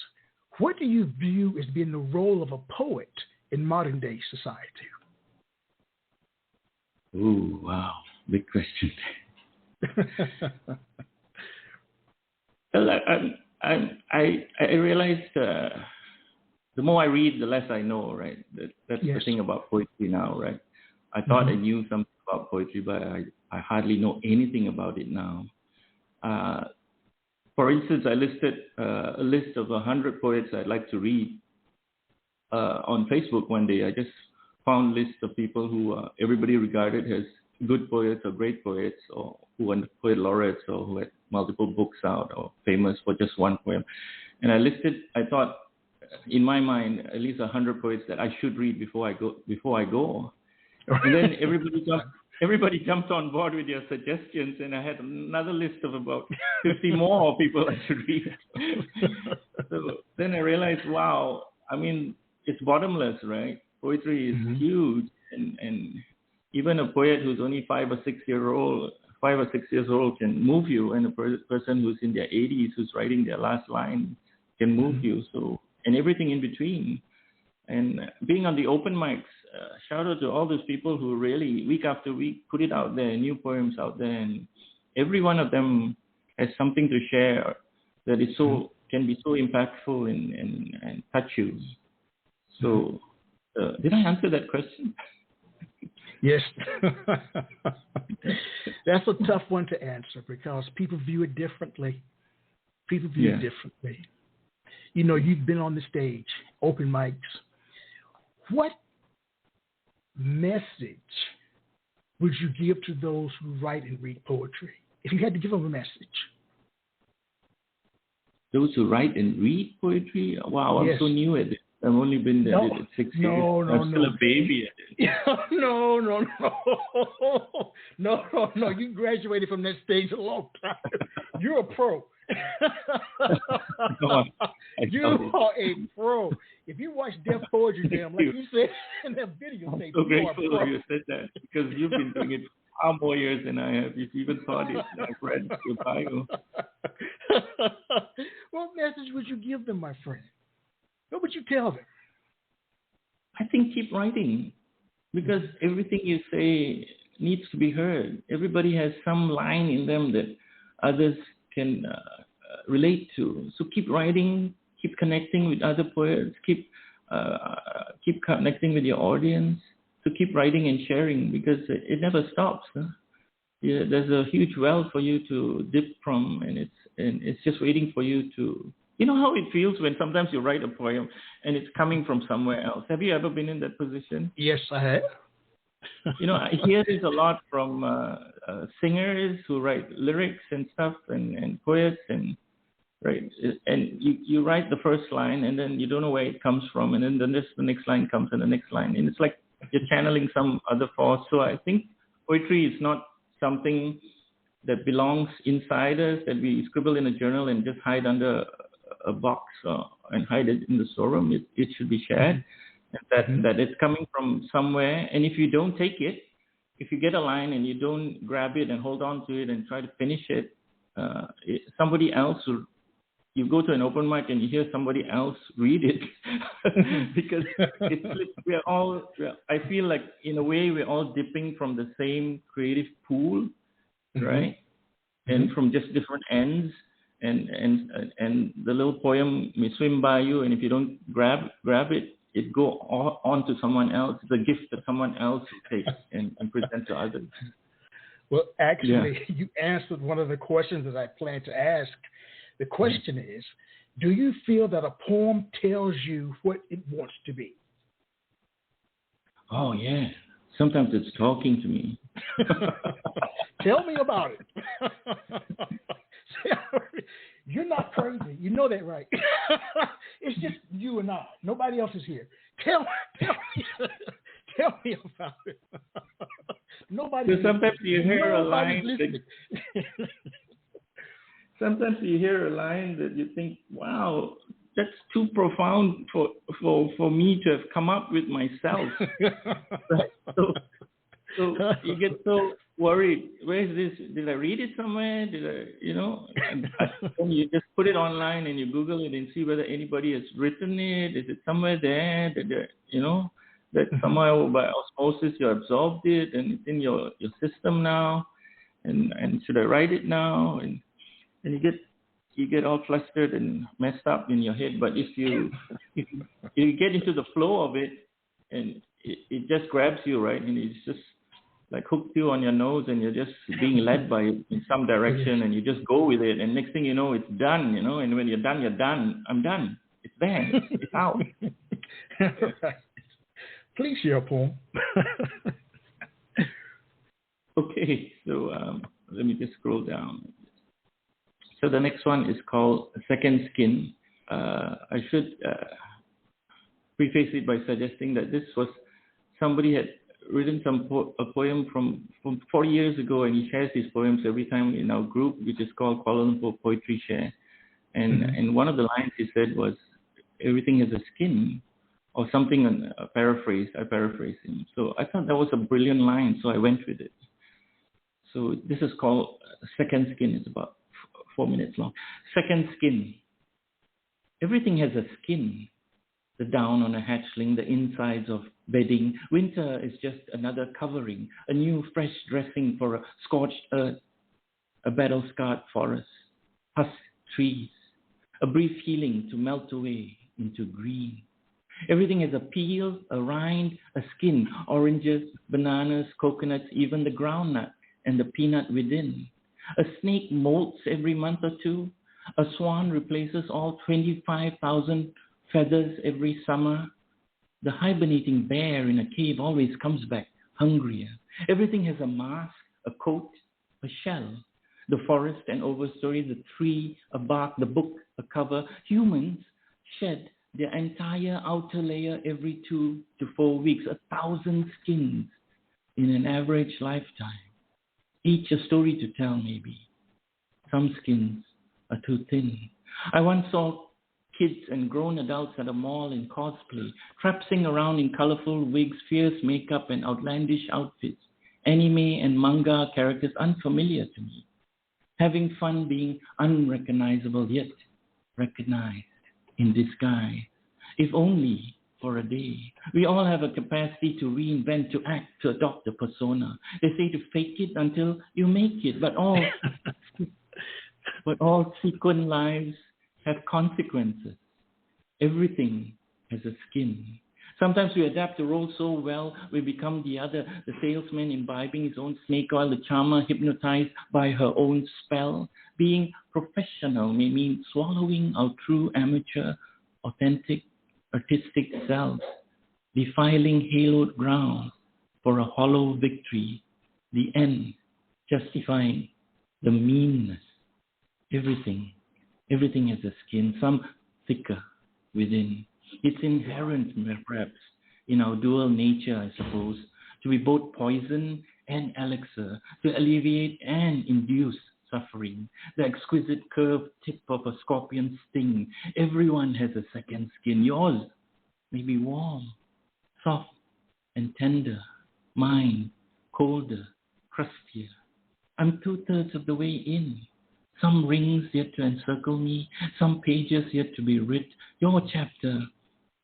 [SPEAKER 3] what do you view as being the role of a poet in modern day society?
[SPEAKER 4] Ooh, wow. Big question. Well, I realized the more I read, the less I know, right? That's the thing about poetry now, right? I thought I knew something about poetry, but I hardly know anything about it now. For instance, I listed a list of 100 poets I'd like to read on Facebook one day. I just found lists of people who everybody regarded as good poets or great poets, or who won poet laureates, or who had multiple books out, or famous for just one poem. And I thought, in my mind, at least 100 poets that I should read before I go. And then everybody jumped on board with your suggestions, and I had another list of about 50 more people I should read. So then I realized, wow, I mean, it's bottomless, right? Poetry is huge, and even a poet who's only 5 or 6 years old can move you, and a person who's in their 80s who's writing their last line can move you. So, and everything in between. And being on the open mics, shout out to all those people who really, week after week, put it out there, new poems out there, and every one of them has something to share that is can be so impactful and touch you. So, did I answer that question?
[SPEAKER 3] Yes. That's a tough one to answer because people view it differently. You know, you've been on the stage, open mics. What message would you give to those who write and read poetry? If you had to give them a message.
[SPEAKER 4] Those who write and read poetry? Wow, I'm so new at it. I've only been there 6 years. I'm still a baby at it.
[SPEAKER 3] No. You graduated from that stage a long time. You're a pro. You are a pro. If you watch Def Poetry Jam, like you said in that video tape,
[SPEAKER 4] I'm so grateful that you said that, because you've been doing it far more years than I have. You've even thought it. I've read your bio.
[SPEAKER 3] What message would you give them, my friend? What would you tell them?
[SPEAKER 4] I think keep writing, because everything you say needs to be heard. Everybody has some line in them that others can relate to. So keep writing, keep connecting with other poets, keep connecting with your audience. So keep writing and sharing, because it never stops. Huh? Yeah, there's a huge well for you to dip from, and it's just waiting for you to. You know how it feels when sometimes you write a poem and it's coming from somewhere else. Have you ever been in that position?
[SPEAKER 3] Yes, I have.
[SPEAKER 4] You know, I hear this a lot from singers who write lyrics and stuff, and poets, and right. And you write the first line, and then you don't know where it comes from, and then the next line comes, and the next line, and it's like you're channeling some other force. So I think poetry is not something that belongs inside us, that we scribble in a journal and just hide under a box and hide it in the storeroom. It should be shared, that it's coming from somewhere. And if you don't take it, if you get a line and you don't grab it and hold on to it and try to finish it, somebody else will. You go to an open mic and you hear somebody else read it, because we're all. I feel like in a way we're all dipping from the same creative pool, right? And from just different ends. And the little poem may swim by you, and if you don't grab it, it go on to someone else. It's a gift that someone else takes and present to others.
[SPEAKER 3] Well, actually, you answered one of the questions that I planned to ask. The question is, do you feel that a poem tells you what it wants to be?
[SPEAKER 4] Oh, yeah. Sometimes it's talking to me.
[SPEAKER 3] Tell me about it. You're not crazy. You know that, right? It's just you and I. Nobody else is here. Tell me about it. Nobody.
[SPEAKER 4] So sometimes you hear a line. Sometimes you hear a line that you think, "Wow, that's too profound for me to have come up with myself." Right? So you get so worried. Where is this? Did I read it somewhere? And you just put it online and you Google it and see whether anybody has written it. Is it somewhere there that somehow by osmosis you absorbed it and it's in your system now? And should I write it now? And you get all flustered and messed up in your head. But if you get into the flow of it, and it just grabs you, right, and it's just like hooked you on your nose, and you're just being led by it in some direction, and you just go with it, and next thing you know, it's done, and when you're done, you're done. I'm done. It's there. It's out.
[SPEAKER 3] Please share a poem.
[SPEAKER 4] Okay, so let me just scroll down. So the next one is called Second Skin. I should preface it by suggesting that this was somebody had written a poem from 4 years ago, and he shares his poems every time in our group, which is called Kuala Lumpur Poetry Share. And one of the lines he said was, "Everything has a skin," or something. I paraphrased him. So I thought that was a brilliant line, so I went with it. So this is called Second Skin. It's about 4 minutes long. Second Skin. Everything has a skin. The down on a hatchling, the insides of bedding. Winter is just another covering, a new fresh dressing for a scorched earth, a battle-scarred forest, husked trees, a brief healing to melt away into green. Everything has a peel, a rind, a skin, oranges, bananas, coconuts, even the groundnut and the peanut within. A snake molts every month or two. A swan replaces all 25,000 feathers every summer. The hibernating bear in a cave always comes back hungrier. Everything has a mask, a coat, a shell. The forest and overstory, the tree, a bark, the book, a cover. Humans shed their entire outer layer every 2 to 4 weeks, 1,000 skins in an average lifetime. Each a story to tell, maybe. Some skins are too thin. I once saw kids and grown adults at a mall in cosplay, traipsing around in colorful wigs, fierce makeup, and outlandish outfits. Anime and manga characters unfamiliar to me. Having fun being unrecognizable yet recognized in disguise, if only for a day. We all have a capacity to reinvent, to act, to adopt a persona. They say to fake it until you make it, but all sequent lives have consequences. Everything has a skin. Sometimes we adapt the role so well, we become the other, the salesman imbibing his own snake oil, the charmer hypnotized by her own spell. Being professional may mean swallowing our true amateur, authentic, artistic selves, defiling haloed ground for a hollow victory, the end justifying the meanness. Everything has a skin, some thicker within. It's inherent, perhaps, in our dual nature, I suppose, to be both poison and elixir, to alleviate and induce suffering. The exquisite curved tip of a scorpion's sting. Everyone has a second skin. Yours may be warm, soft, and tender. Mine, colder, crustier. I'm 2/3 of the way in. Some rings yet to encircle me, some pages yet to be writ. Your chapter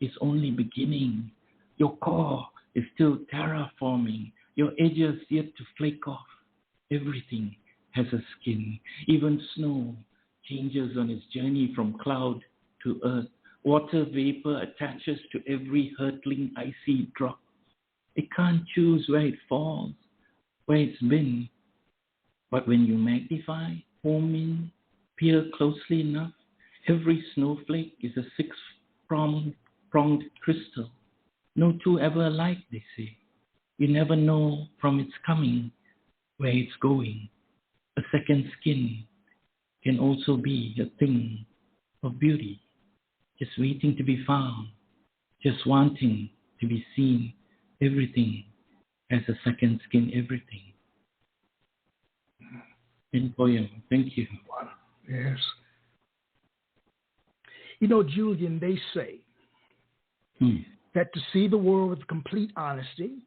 [SPEAKER 4] is only beginning. Your core is still terraforming. Your edges yet to flake off. Everything has a skin. Even snow changes on its journey from cloud to earth. Water vapor attaches to every hurtling icy drop. It can't choose where it falls, where it's been. But when you magnify, home in, peer closely enough, every snowflake is a six-pronged crystal. No two ever alike, they say. You never know from its coming where it's going. A second skin can also be a thing of beauty, just waiting to be found, just wanting to be seen. Everything has a second skin, everything. In poem. Thank you.
[SPEAKER 3] Wow. Yes. You know, Julian, they say that to see the world with complete honesty,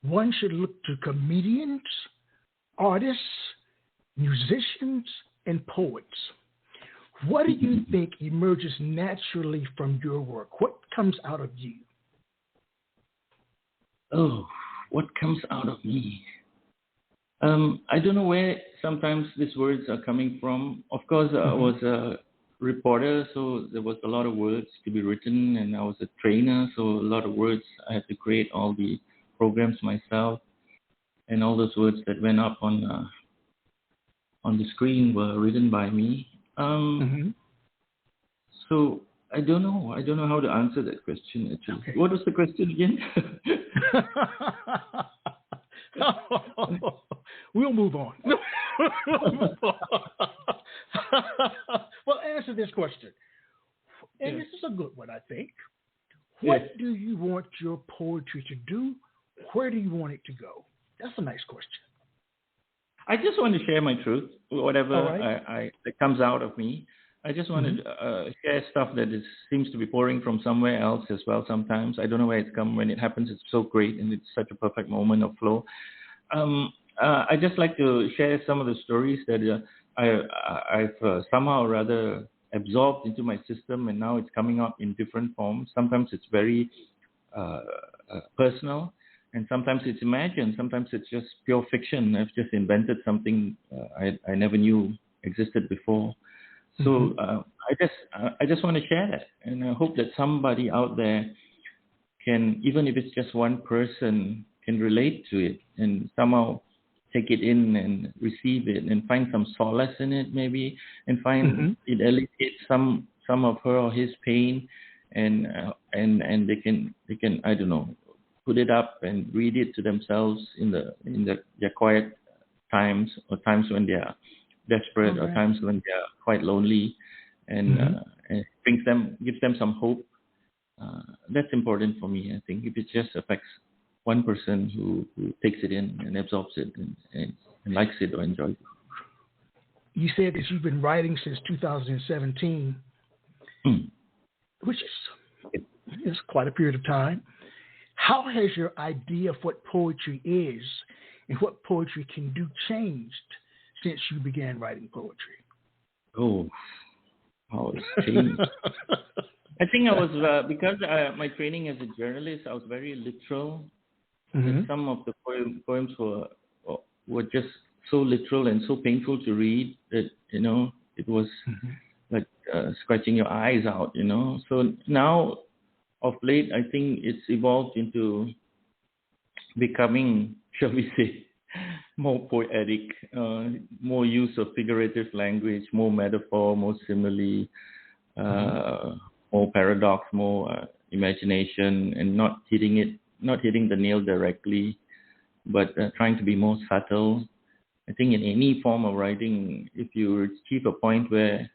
[SPEAKER 3] one should look to comedians, artists, musicians, and poets. What do you think emerges naturally from your work? What comes out of you?
[SPEAKER 4] Oh, what comes out of me? I don't know where sometimes these words are coming from. Of course, I was a reporter, so there was a lot of words to be written, and I was a trainer, so a lot of words. I had to create all the programs myself, and all those words that went up on the screen were written by me. So I don't know. I don't know how to answer that question, actually. Okay. What was the question again?
[SPEAKER 3] We'll move on. Well, answer this question. And this is a good one, I think. What do you want your poetry to do? Where do you want it to go? That's a nice question.
[SPEAKER 4] I just want to share my truth, whatever that comes out of me. I just want to share stuff that seems to be pouring from somewhere else as well sometimes. I don't know where it's come. When it happens, it's so great, and it's such a perfect moment of flow. I just like to share some of the stories that I've somehow or rather absorbed into my system, and now it's coming out in different forms. Sometimes it's very personal, and sometimes it's imagined. Sometimes it's just pure fiction. I've just invented something I never knew existed before. So I just want to share that, and I hope that somebody out there can, even if it's just one person, can relate to it and somehow take it in and receive it and find some solace in it, maybe, and find it alleviates some of her or his pain, and they can I don't know, put it up and read it to themselves in their quiet times, or times when they are desperate, or times when they are quite lonely, and it gives them some hope. That's important for me, I think. If it just affects one person who takes it in and absorbs it and likes it or enjoys it.
[SPEAKER 3] You said that you've been writing since 2017, which is quite a period of time. How has your idea of what poetry is and what poetry can do changed since you began writing poetry?
[SPEAKER 4] Oh, how it's changed. I think I was, because my training as a journalist, I was very literal. Some of the poems were just so literal and so painful to read that, it was like scratching your eyes out, So now, of late, I think it's evolved into becoming, shall we say, more poetic, more use of figurative language, more metaphor, more simile, more paradox, more imagination, and not hitting the nail directly, but trying to be more subtle. I think in any form of writing, if you achieve a point where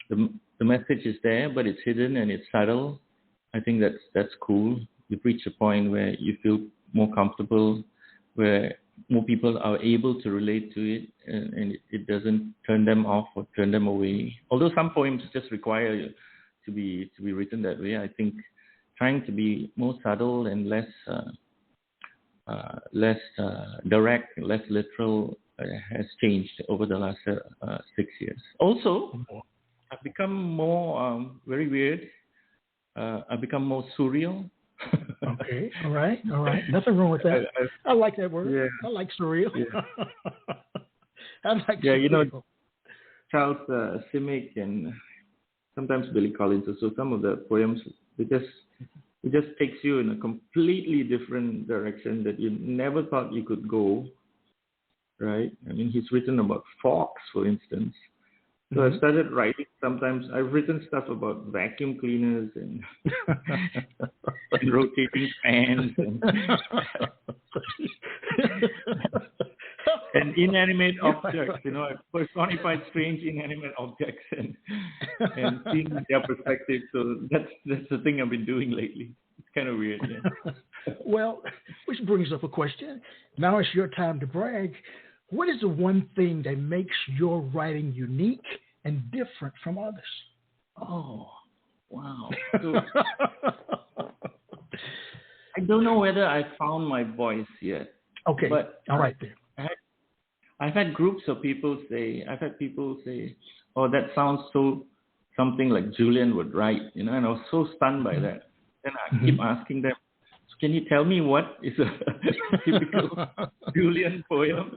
[SPEAKER 4] the message is there, but it's hidden and it's subtle, I think that's cool. You've reached a point where you feel more comfortable, where more people are able to relate to it, and it doesn't turn them off or turn them away. Although some poems just require to be written that way, I think trying to be more subtle and less direct, less literal has changed over the last 6 years. Also, I've become more very weird. I've become more surreal.
[SPEAKER 3] Okay, all right. Nothing wrong with that. I like that word. Yeah. I like surreal. Yeah. I like surreal.
[SPEAKER 4] Charles Simic and sometimes Billy Collins. So some of the poems, it just takes you in a completely different direction that you never thought you could go. Right? I mean, he's written about forks, for instance. So I started writing. Sometimes I've written stuff about vacuum cleaners and, and rotating fans and inanimate objects. I personified strange inanimate objects and seeing their perspective. So that's the thing I've been doing lately. It's kind of weird. Yeah.
[SPEAKER 3] Well, which brings up a question. Now it's your time to brag. What is the one thing that makes your writing unique and different from others?
[SPEAKER 4] Oh, wow. So, I don't know whether I found my voice yet.
[SPEAKER 3] Okay, but all right then.
[SPEAKER 4] I've had groups of people say, oh, that sounds so something like Julian would write, and I was so stunned by that. Then I keep asking them, Can you tell me what is a typical Julian poem?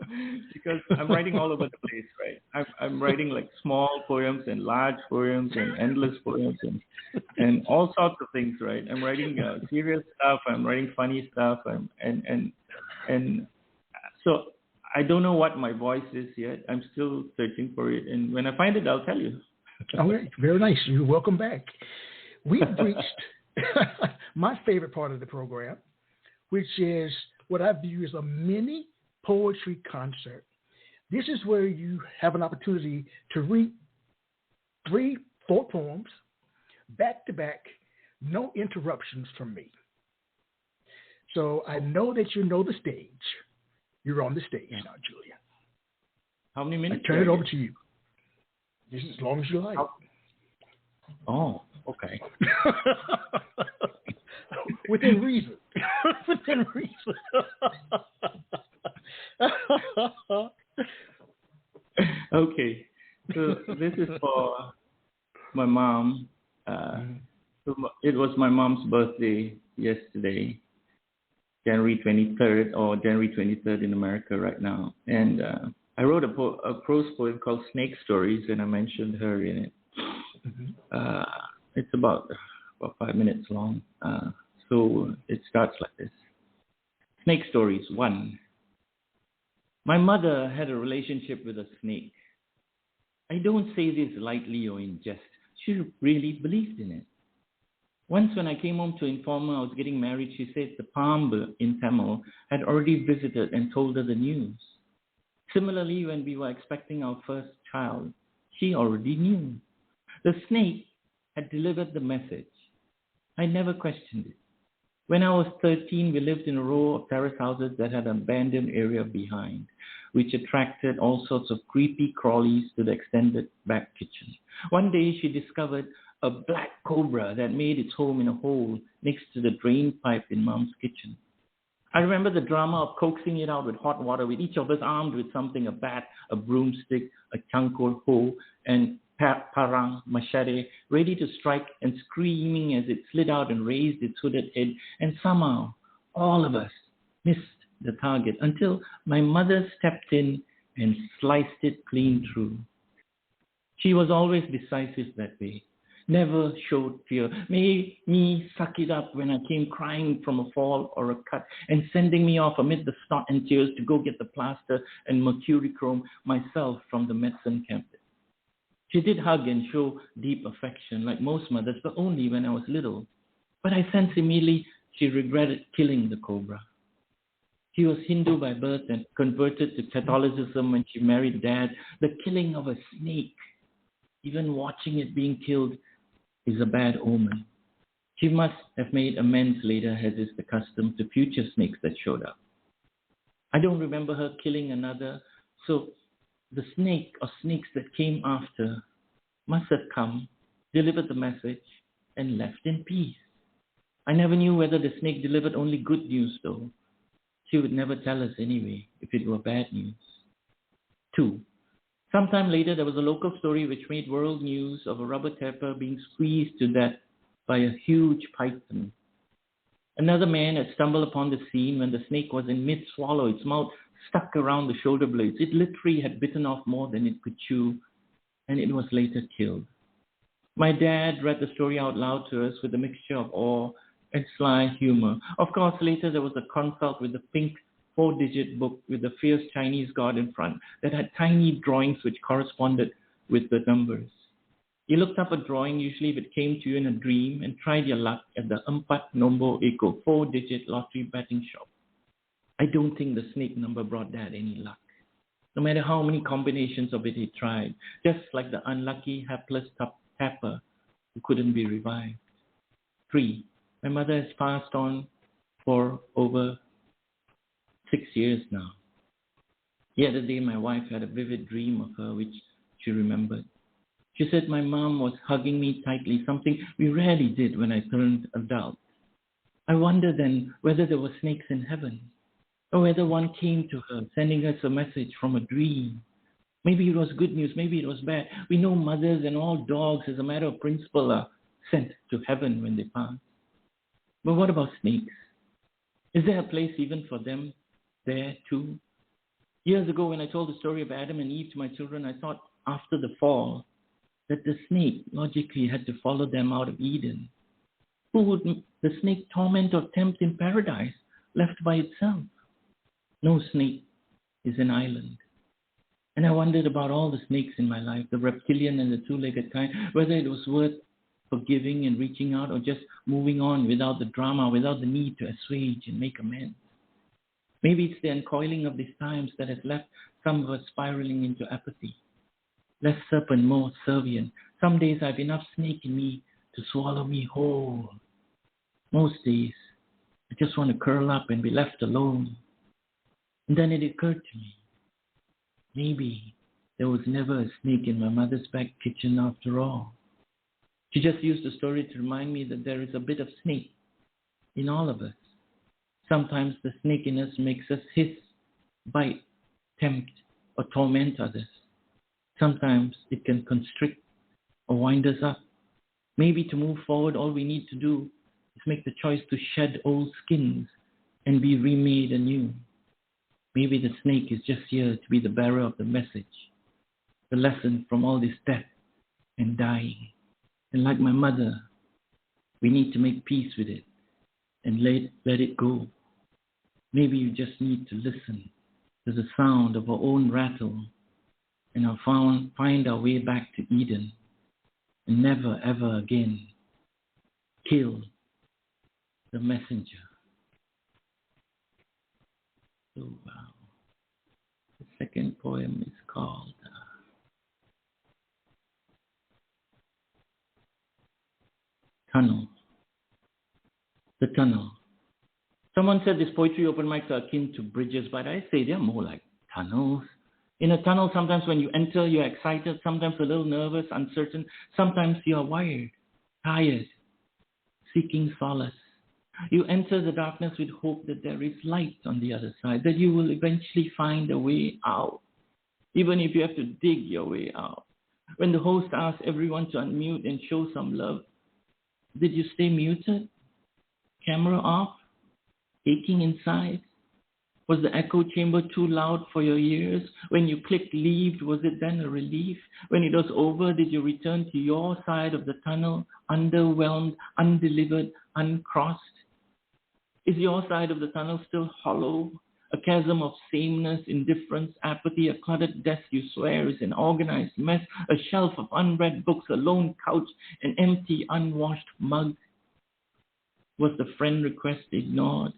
[SPEAKER 4] Because I'm writing all over the place, right? I'm writing like small poems and large poems and endless poems and all sorts of things, right? I'm writing serious stuff. I'm writing funny stuff. And so I don't know what my voice is yet. I'm still searching for it. And when I find it, I'll tell you.
[SPEAKER 3] Okay, very nice. You're welcome back. We've reached my favorite part of the program, which is what I view as a mini poetry concert. This is where you have an opportunity to read 3-4 poems back to back, no interruptions from me. So I know that you know the stage. You're on the stage now, Julian.
[SPEAKER 4] How many minutes?
[SPEAKER 3] I turn it over to you. Just as long as you like.
[SPEAKER 4] Oh, okay.
[SPEAKER 3] Within reason. Within reason.
[SPEAKER 4] Okay. So this is for my mom. So it was my mom's birthday yesterday, January 23rd, or January 23rd in America right now. And I wrote a prose poem called Snake Stories, and I mentioned her in it. It's about 5 minutes long. So it starts like this. Snake Stories 1. My mother had a relationship with a snake. I don't say this lightly or in jest. She really believed in it. Once when I came home to inform her I was getting married, she said the Pambu in Tamil had already visited and told her the news. Similarly, when we were expecting our first child, she already knew. The snake had delivered the message. I never questioned it. When I was 13, we lived in a row of terrace houses that had an abandoned area behind, which attracted all sorts of creepy crawlies to the extended back kitchen. One day, she discovered a black cobra that made its home in a hole next to the drain pipe in Mom's kitchen. I remember the drama of coaxing it out with hot water, with each of us armed with something, a bat, a broomstick, a chankor hoe, and parang, machete, ready to strike and screaming as it slid out and raised its hooded head. And somehow, all of us missed the target until my mother stepped in and sliced it clean through. She was always decisive that way. Never showed fear, made me suck it up when I came crying from a fall or a cut and sending me off amid the snot and tears to go get the plaster and mercurochrome myself from the medicine cabinet. She did hug and show deep affection like most mothers, but only when I was little. But I sensed immediately she regretted killing the cobra. She was Hindu by birth and converted to Catholicism when she married Dad. The killing of a snake, even watching it being killed, is a bad omen. She must have made amends later, as is the custom, to future snakes that showed up. I don't remember her killing another, so the snake or snakes that came after must have come, delivered the message, and left in peace. I never knew whether the snake delivered only good news, though. She would never tell us anyway, if it were bad news. 2. Sometime later, there was a local story which made world news of a rubber tapper being squeezed to death by a huge python. Another man had stumbled upon the scene when the snake was in mid-swallow, its mouth stuck around the shoulder blades. It literally had bitten off more than it could chew, and it was later killed. My dad read the story out loud to us with a mixture of awe and sly humor. Of course, later there was a consult with the pink 4-digit book with the fierce Chinese god in front that had tiny drawings which corresponded with the numbers. You looked up a drawing, usually if it came to you in a dream, and tried your luck at the Empat Nombor Eko 4-digit lottery betting shop. I don't think the snake number brought Dad any luck. No matter how many combinations of it he tried, just like the unlucky, hapless tapper who couldn't be revived. 3. My mother has passed on for over 6 years now. The other day, my wife had a vivid dream of her, which she remembered. She said my mom was hugging me tightly, something we rarely did when I turned adult. I wondered then whether there were snakes in heaven, or whether one came to her, sending us a message from a dream. Maybe it was good news, maybe it was bad. We know mothers and all dogs, as a matter of principle, are sent to heaven when they pass. But what about snakes? Is there a place even for them there too? Years ago, when I told the story of Adam and Eve to my children, I thought after the fall that the snake logically had to follow them out of Eden. Who would the snake torment or tempt in paradise, left by itself? No snake is an island. And I wondered about all the snakes in my life, the reptilian and the two-legged kind, whether it was worth forgiving and reaching out or just moving on without the drama, without the need to assuage and make amends. Maybe it's the uncoiling of these times that has left some of us spiraling into apathy. Less serpent, more servient. Some days I have enough snake in me to swallow me whole. Most days, I just want to curl up and be left alone. And then it occurred to me, maybe there was never a snake in my mother's back kitchen after all. She just used the story to remind me that there is a bit of snake in all of us. Sometimes the snake in us makes us hiss, bite, tempt, or torment others. Sometimes it can constrict or wind us up. Maybe to move forward, all we need to do is make the choice to shed old skins and be remade anew. Maybe the snake is just here to be the bearer of the message, the lesson from all this death and dying. And like my mother, we need to make peace with it and let it go. Maybe you just need to listen to the sound of our own rattle and find our way back to Eden and never ever again kill the messenger. So, the second poem is called Tunnel. The Tunnel. Someone said these poetry open mics are akin to bridges, but I say they're more like tunnels. In a tunnel, sometimes when you enter, you're excited, sometimes a little nervous, uncertain. Sometimes you're wired, tired, seeking solace. You enter the darkness with hope that there is light on the other side, that you will eventually find a way out, even if you have to dig your way out. When the host asks everyone to unmute and show some love, did you stay muted? Camera off? Aching inside? Was the echo chamber too loud for your ears? When you clicked leave, was it then a relief? When it was over, did you return to your side of the tunnel, underwhelmed, undelivered, uncrossed? Is your side of the tunnel still hollow? A chasm of sameness, indifference, apathy, a cluttered desk you swear is an organized mess, a shelf of unread books, a lone couch, an empty, unwashed mug? Was the friend request ignored?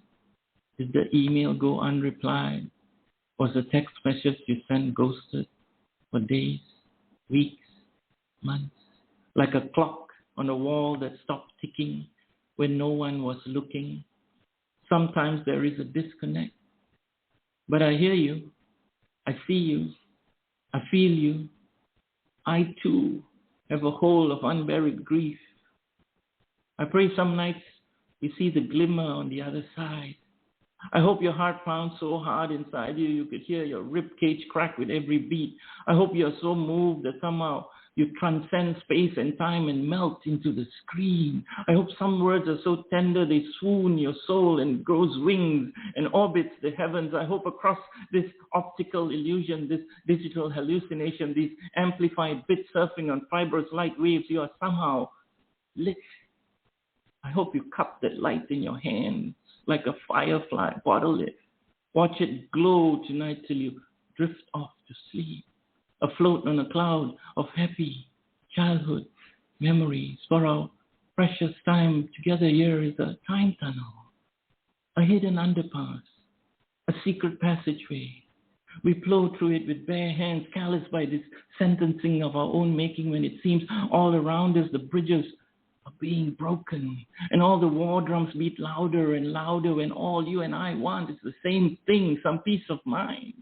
[SPEAKER 4] Did the email go unreplied? Was the text message you sent ghosted for days, weeks, months? Like a clock on a wall that stopped ticking when no one was looking. Sometimes there is a disconnect. But I hear you, I see you, I feel you. I too have a hole of unburied grief. I pray some nights you see the glimmer on the other side. I hope your heart pounds so hard inside you, you could hear your ribcage crack with every beat. I hope you're so moved that somehow you transcend space and time and melt into the screen. I hope some words are so tender they swoon your soul and grows wings and orbits the heavens. I hope across this optical illusion, this digital hallucination, these amplified bit surfing on fibrous light waves, you are somehow lit. I hope you cup that light in your hands like a firefly bottle it. Watch it glow tonight till you drift off to sleep, afloat on a cloud of happy childhood memories. For our precious time together here is a time tunnel, a hidden underpass, a secret passageway. We plow through it with bare hands, calloused by this sentencing of our own making, when it seems all around us the bridges are being broken and all the war drums beat louder and louder when all you and I want is the same thing, some peace of mind,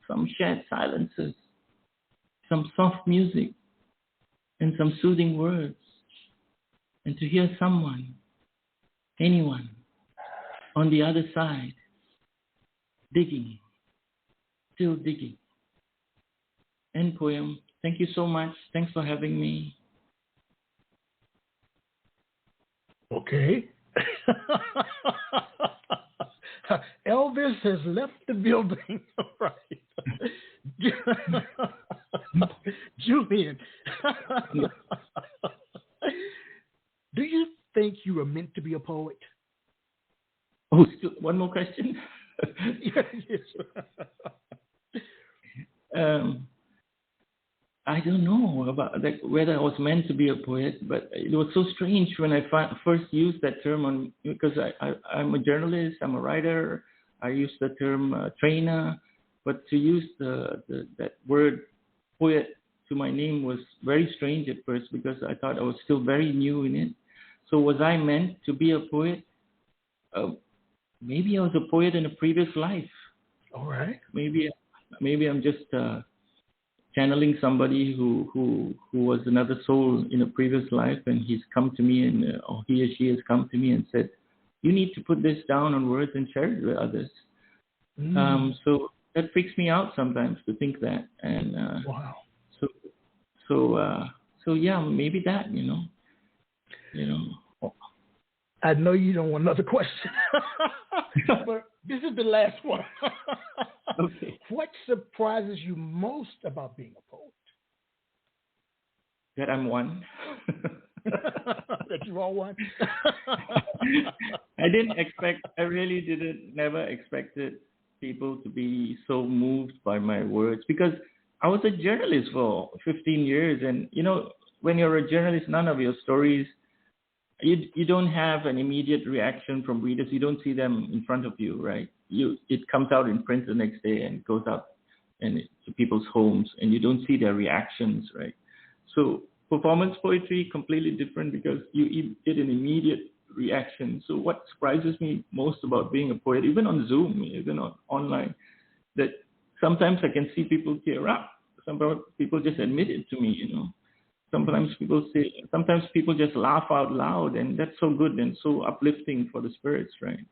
[SPEAKER 4] some shared silences, some soft music and some soothing words, and to hear someone, anyone on the other side digging, still digging. End poem. Thank you so much. Thanks for having me.
[SPEAKER 3] Okay. Elvis has left the building. Right. Julian, do you think you were meant to be a poet?
[SPEAKER 4] Oh, still one more question?
[SPEAKER 3] Yes.
[SPEAKER 4] I don't know about whether I was meant to be a poet, but it was so strange when I first used that term because I'm a journalist, I'm a writer. I use the term trainer, but to use that word poet to my name was very strange at first because I thought I was still very new in it. So was I meant to be a poet? Maybe I was a poet in a previous life.
[SPEAKER 3] All right.
[SPEAKER 4] Maybe I'm just channeling somebody who was another soul in a previous life, and he's come to me or he or she has come to me and said, you need to put this down on words and share it with others. So that freaks me out sometimes to think that. And
[SPEAKER 3] wow.
[SPEAKER 4] So yeah, maybe that, you know.
[SPEAKER 3] I know you don't want another question, but this is the last one.
[SPEAKER 4] Okay.
[SPEAKER 3] What surprises you most about being a poet?
[SPEAKER 4] That I'm one.
[SPEAKER 3] That you are one?
[SPEAKER 4] I never expected people to be so moved by my words because I was a journalist for 15 years. And, when you're a journalist, none of your stories, you don't have an immediate reaction from readers. You don't see them in front of you, right? It comes out in print the next day and goes out to people's homes, and you don't see their reactions, right? So performance poetry, completely different because you get an immediate reaction. So what surprises me most about being a poet, even on Zoom, even online, that sometimes I can see people tear up. Sometimes people just admit it to me, Sometimes people just laugh out loud, and that's so good and so uplifting for the spirits, right?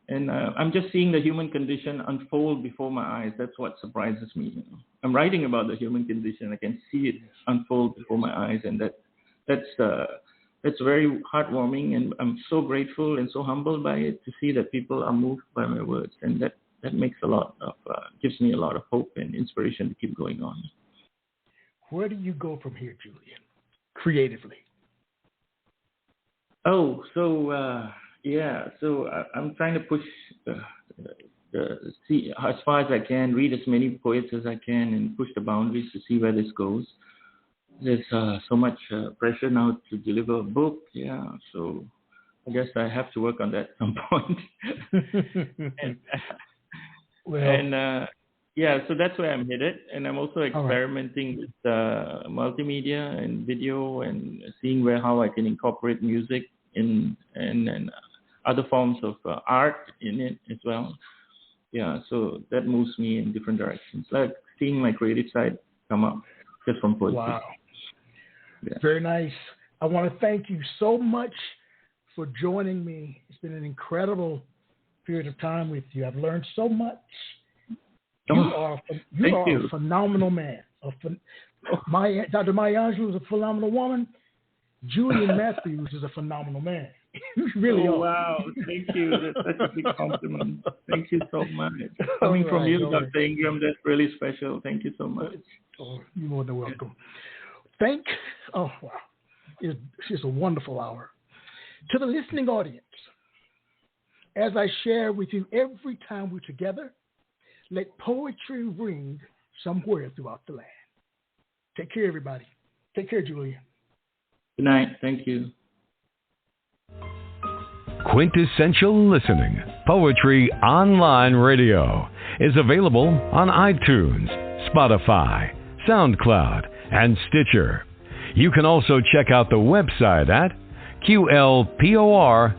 [SPEAKER 4] And I'm just seeing the human condition unfold before my eyes. That's what surprises me. I'm writing about the human condition. I can see it unfold before my eyes, and that's very heartwarming. And I'm so grateful and so humbled by it to see that people are moved by my words, and that makes gives me a lot of hope and inspiration to keep going on.
[SPEAKER 3] Where do you go from here, Julian, creatively?
[SPEAKER 4] Oh, so I'm trying to push see as far as I can, read as many poets as I can, and push the boundaries to see where this goes. There's so much pressure now to deliver a book, so I guess I have to work on that at some point. So that's where I'm headed, and I'm also experimenting with multimedia and video and seeing how I can incorporate music and other forms of art in it as well. So that moves me in different directions, like seeing my creative side come up just from poetry.
[SPEAKER 3] Wow. Very nice. I want to thank you so much for joining me. It's been an incredible period of time with you. I've learned so much. You are a phenomenal man. Dr. Maya Angelou is a phenomenal woman. Julian Matthews is a phenomenal man. You really are.
[SPEAKER 4] Wow. Thank you. That's such a big compliment. Thank you so much. Coming from you, Dr. Ingram, that's really special. Thank you so much.
[SPEAKER 3] Oh, you're more than welcome. Wow. It's just a wonderful hour. To the listening audience, as I share with you every time we're together, let poetry ring somewhere throughout the land. Take care, everybody. Take care, Julian.
[SPEAKER 4] Good night. Thank you.
[SPEAKER 2] Quintessential Listening, Poetry Online Radio, is available on iTunes, Spotify, SoundCloud, and Stitcher. You can also check out the website at QLPOR.com.